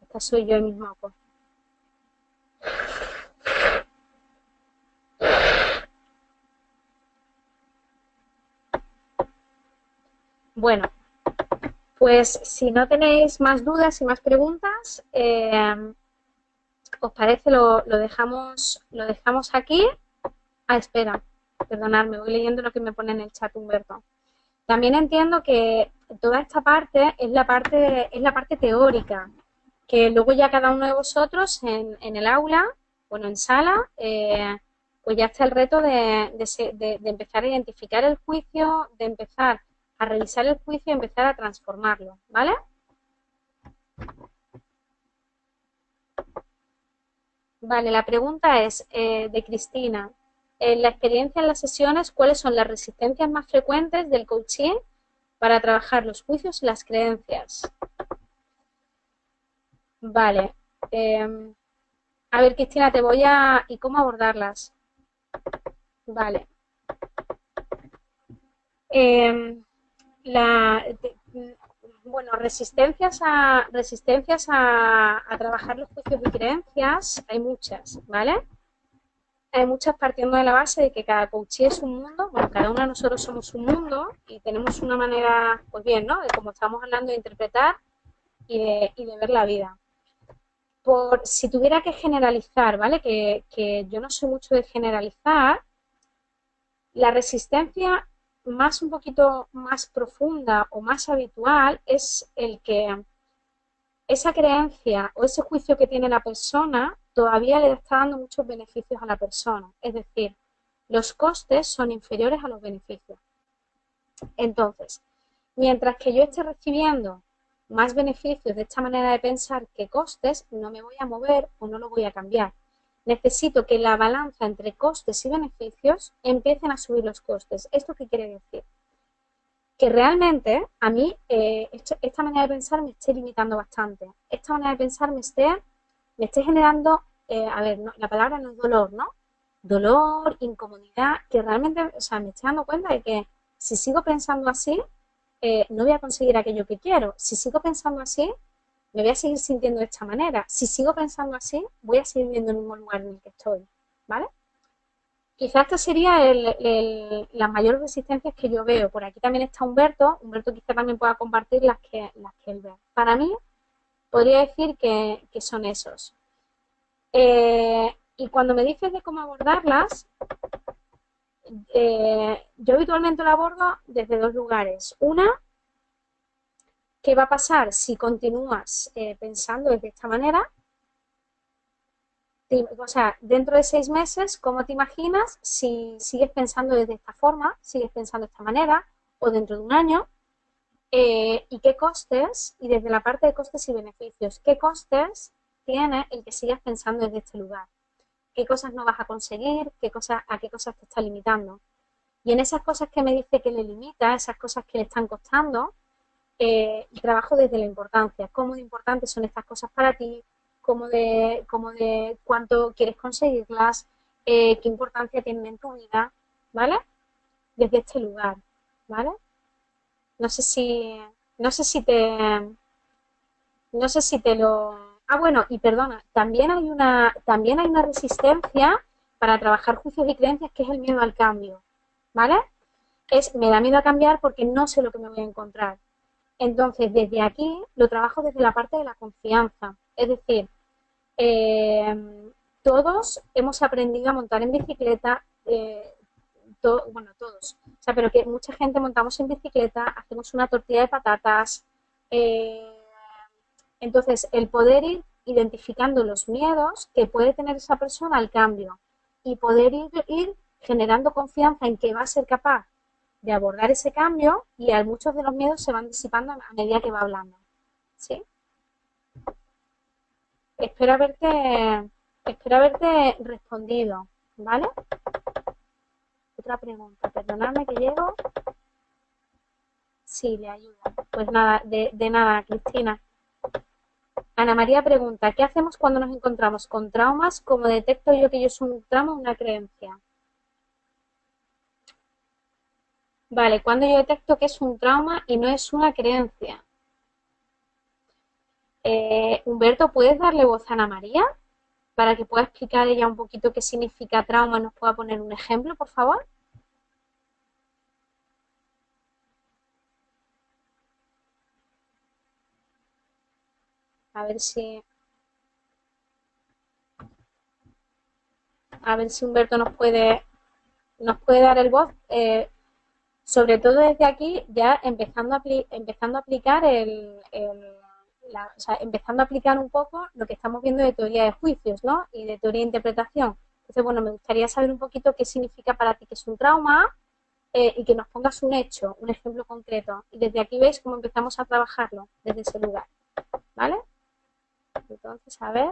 S1: Esta soy yo mismo. Bueno, pues si no tenéis más dudas y más preguntas, ¿os parece lo dejamos aquí? Ah, espera, perdonadme, voy leyendo lo que me pone en el chat Humberto. También entiendo que toda esta parte es la parte teórica, que luego ya cada uno de vosotros en el aula, bueno, en sala, pues ya está el reto de empezar a identificar el juicio, de empezar a revisar el juicio y empezar a transformarlo, ¿vale? Vale, la pregunta es de Cristina. En la experiencia en las sesiones, ¿cuáles son las resistencias más frecuentes del coaching para trabajar los juicios y las creencias? Vale. A ver, Cristina, ¿y cómo abordarlas? Vale. Bueno, resistencias a trabajar los juicios y creencias hay muchas, ¿vale? Hay muchas partiendo de la base de que cada coachee es un mundo, bueno, cada uno de nosotros somos un mundo y tenemos una manera, pues bien, ¿no? De como estamos hablando de interpretar y de ver la vida. Si tuviera que generalizar, ¿vale? Que yo no soy mucho de generalizar, la resistencia un poquito más profunda o más habitual es el que esa creencia o ese juicio que tiene la persona todavía le está dando muchos beneficios a la persona. Es decir, los costes son inferiores a los beneficios. Entonces, mientras que yo esté recibiendo más beneficios de esta manera de pensar que costes, no me voy a mover o no lo voy a cambiar. Necesito que la balanza entre costes y beneficios empiecen a subir los costes. ¿Esto qué quiere decir? Que realmente a mí esta manera de pensar me esté limitando bastante. Esta manera de pensar me esté generando, a ver, no, la palabra no es dolor, ¿no? Dolor, incomodidad, que realmente, o sea, me estoy dando cuenta de que si sigo pensando así, no voy a conseguir aquello que quiero. Si sigo pensando así, me voy a seguir sintiendo de esta manera. Si sigo pensando así, voy a seguir viviendo en el mismo lugar en el que estoy, ¿vale? Quizás esta sería las mayores resistencias que yo veo. Por aquí también está Humberto. Humberto quizá también pueda compartir las que él ve. Para mí, podría decir que son esos. Y cuando me dices de cómo abordarlas, yo habitualmente lo abordo desde dos lugares. Una, ¿qué va a pasar si continúas pensando de esta manera? O sea, dentro de 6 meses, ¿cómo te imaginas si sigues pensando de esta forma, sigues pensando de esta manera, o dentro de un año? ¿Y qué costes? Y desde la parte de costes y beneficios, ¿qué costes tiene el que sigas pensando desde este lugar? ¿Qué cosas no vas a conseguir? ¿A qué cosas te está limitando? Y en esas cosas que me dice que le limita, esas cosas que le están costando, trabajo desde la importancia. ¿Cómo de importantes son estas cosas para ti? ¿Cómo de cuánto quieres conseguirlas? ¿Qué importancia tienen en tu vida? ¿Vale? Desde este lugar, ¿vale? No sé si te lo... Ah, bueno, y perdona, también hay una resistencia para trabajar juicios y creencias, que es el miedo al cambio, ¿vale? Me da miedo a cambiar porque no sé lo que me voy a encontrar. Entonces, desde aquí lo trabajo desde la parte de la confianza. Es decir, todos hemos aprendido a montar en bicicleta, bueno, todos, o sea, pero que mucha gente montamos en bicicleta, hacemos una tortilla de patatas. Entonces, el poder ir identificando los miedos que puede tener esa persona al cambio y poder ir generando confianza en que va a ser capaz de abordar ese cambio, y a muchos de los miedos se van disipando a medida que va hablando. ¿Sí? Espero haberte respondido, ¿vale? Otra pregunta, perdonadme que llego. Sí, le ayuda. Pues nada, de nada, Cristina. Ana María pregunta, ¿qué hacemos cuando nos encontramos con traumas? ¿Cómo detecto yo que yo soy un trauma o una creencia? Vale, cuando yo detecto que es un trauma y no es una creencia. Humberto, ¿puedes darle voz a Ana María para que pueda explicar ella un poquito qué significa trauma y nos pueda poner un ejemplo, por favor? A ver si Humberto nos puede dar el voz, sobre todo desde aquí, ya empezando a aplicar o sea, empezando a aplicar un poco lo que estamos viendo de teoría de juicios, ¿no? Y de teoría de interpretación. Entonces, bueno, me gustaría saber un poquito qué significa para ti que es un trauma, y que nos pongas un hecho, un ejemplo concreto. Y desde aquí veis cómo empezamos a trabajarlo desde ese lugar, ¿vale? Entonces, a ver,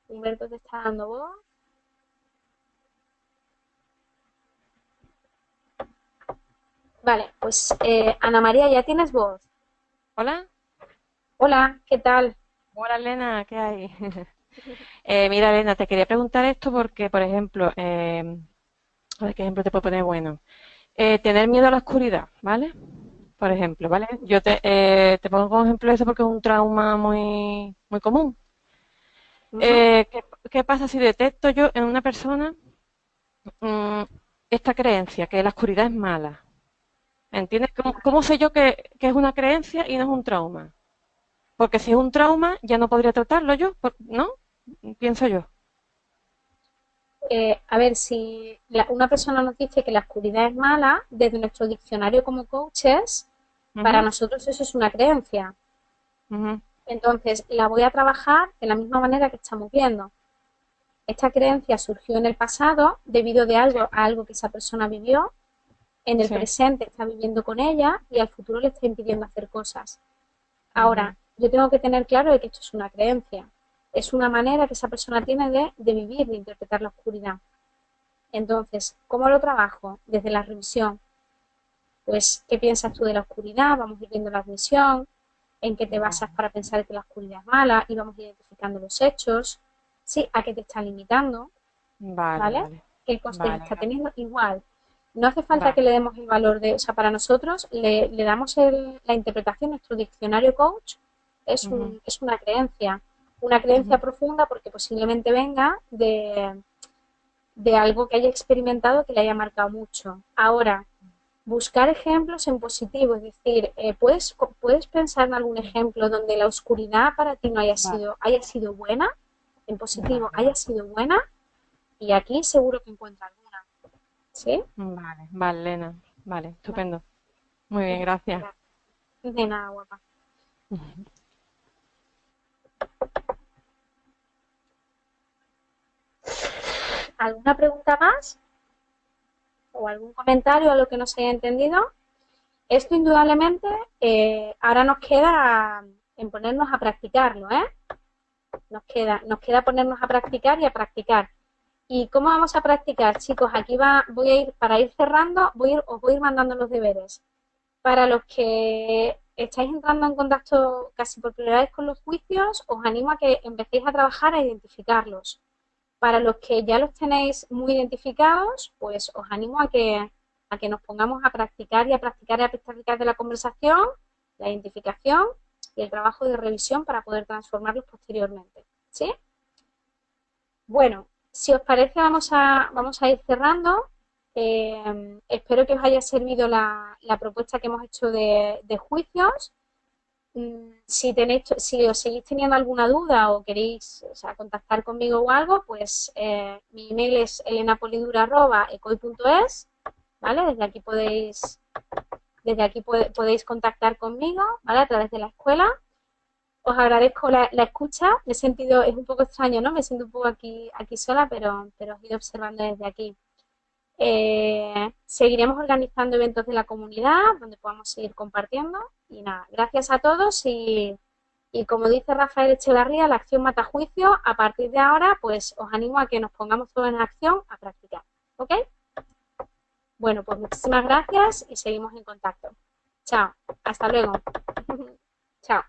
S1: Humberto te está dando voz. Vale, pues Ana María, ya tienes voz.
S4: Hola,
S1: Hola, ¿qué tal?
S4: hola Elena, ¿qué hay? Mira Elena, te quería preguntar esto porque, por ejemplo, a ver qué ejemplo te puedo poner bueno. Tener miedo a la oscuridad, ¿vale? Por ejemplo, ¿vale? Yo te pongo como ejemplo eso porque es un trauma muy, muy común. ¿Qué pasa si detecto yo en una persona mm, esta creencia, que la oscuridad es mala? ¿Entiendes? ¿Cómo sé yo que es una creencia y no es un trauma? Porque si es un trauma, ya no podría tratarlo yo, ¿no? Pienso yo.
S1: A ver, si una persona nos dice que la oscuridad es mala, desde nuestro diccionario como coaches, para
S4: Ujú,
S1: nosotros eso es una creencia.
S4: ujú.
S1: Entonces, la voy a trabajar de la misma manera que estamos viendo. Esta creencia surgió en el pasado debido a algo que esa persona vivió, en el
S4: Sí.
S1: presente está viviendo con ella y al futuro le está impidiendo hacer cosas. Ahora, yo tengo que tener claro de que esto es una creencia, es una manera que esa persona tiene de vivir, de interpretar la oscuridad. Entonces, ¿cómo lo trabajo? Desde la revisión. Pues, ¿qué piensas tú de la oscuridad? Vamos a ir viendo la revisión, en qué te basas para pensar que la oscuridad es mala y vamos identificando los hechos, ¿sí? A qué te está limitando,
S4: Vale,
S1: ¿vale?
S4: vale.
S1: ¿Qué costes
S4: Vale,
S1: está teniendo? Igual. No hace falta
S4: vale.
S1: que le demos el valor de, o sea, para nosotros le damos la interpretación, nuestro diccionario coach
S4: Ujú,
S1: es una creencia
S4: ujú.
S1: profunda porque posiblemente venga de algo que haya experimentado que le haya marcado mucho. Ahora, buscar ejemplos en positivo, es decir, ¿puedes pensar en algún ejemplo donde la oscuridad para ti no
S4: Vale,
S1: haya sido buena? En positivo,
S4: vale,
S1: haya sido buena, y aquí seguro que encuentra alguna. ¿Sí?
S4: vale, vale, Elena. Vale,
S1: Vale.
S4: estupendo. Muy bien, gracias.
S1: De nada, guapa. ¿Alguna pregunta más? ¿O algún comentario a lo que no se haya entendido? Esto indudablemente ahora nos queda en ponernos a practicarlo, ¿eh? Nos queda ponernos a practicar y a practicar. ¿Y cómo vamos a practicar, chicos? Aquí voy a ir, para ir cerrando, os voy a ir mandando los deberes. Para los que estáis entrando en contacto casi por primera vez con los juicios, os animo a que empecéis a trabajar a identificarlos. Para los que ya los tenéis muy identificados, pues os animo a que nos pongamos a practicar y a practicar y a practicar de la conversación, la identificación y el trabajo de revisión para poder transformarlos posteriormente. ¿Sí? Bueno, si os parece, vamos a ir cerrando. Espero que os haya servido la propuesta que hemos hecho de juicios. Si os seguís teniendo alguna duda o queréis, o sea, contactar conmigo o algo, pues mi email es elenapolidura@ecoy.es, ¿vale? Desde aquí podéis contactar conmigo, ¿vale? A través de la escuela. Os agradezco la escucha. Es un poco extraño, ¿no? Me siento un poco aquí sola, pero os he ido observando desde aquí. Seguiremos organizando eventos de la comunidad donde podamos seguir compartiendo. Y nada, gracias a todos y como dice Rafael Echevarría, la acción mata juicio. A partir de ahora, pues os animo a que nos pongamos todos en acción a practicar. ¿Ok? Bueno, pues muchísimas gracias y seguimos en contacto. Chao. Hasta luego. Chao.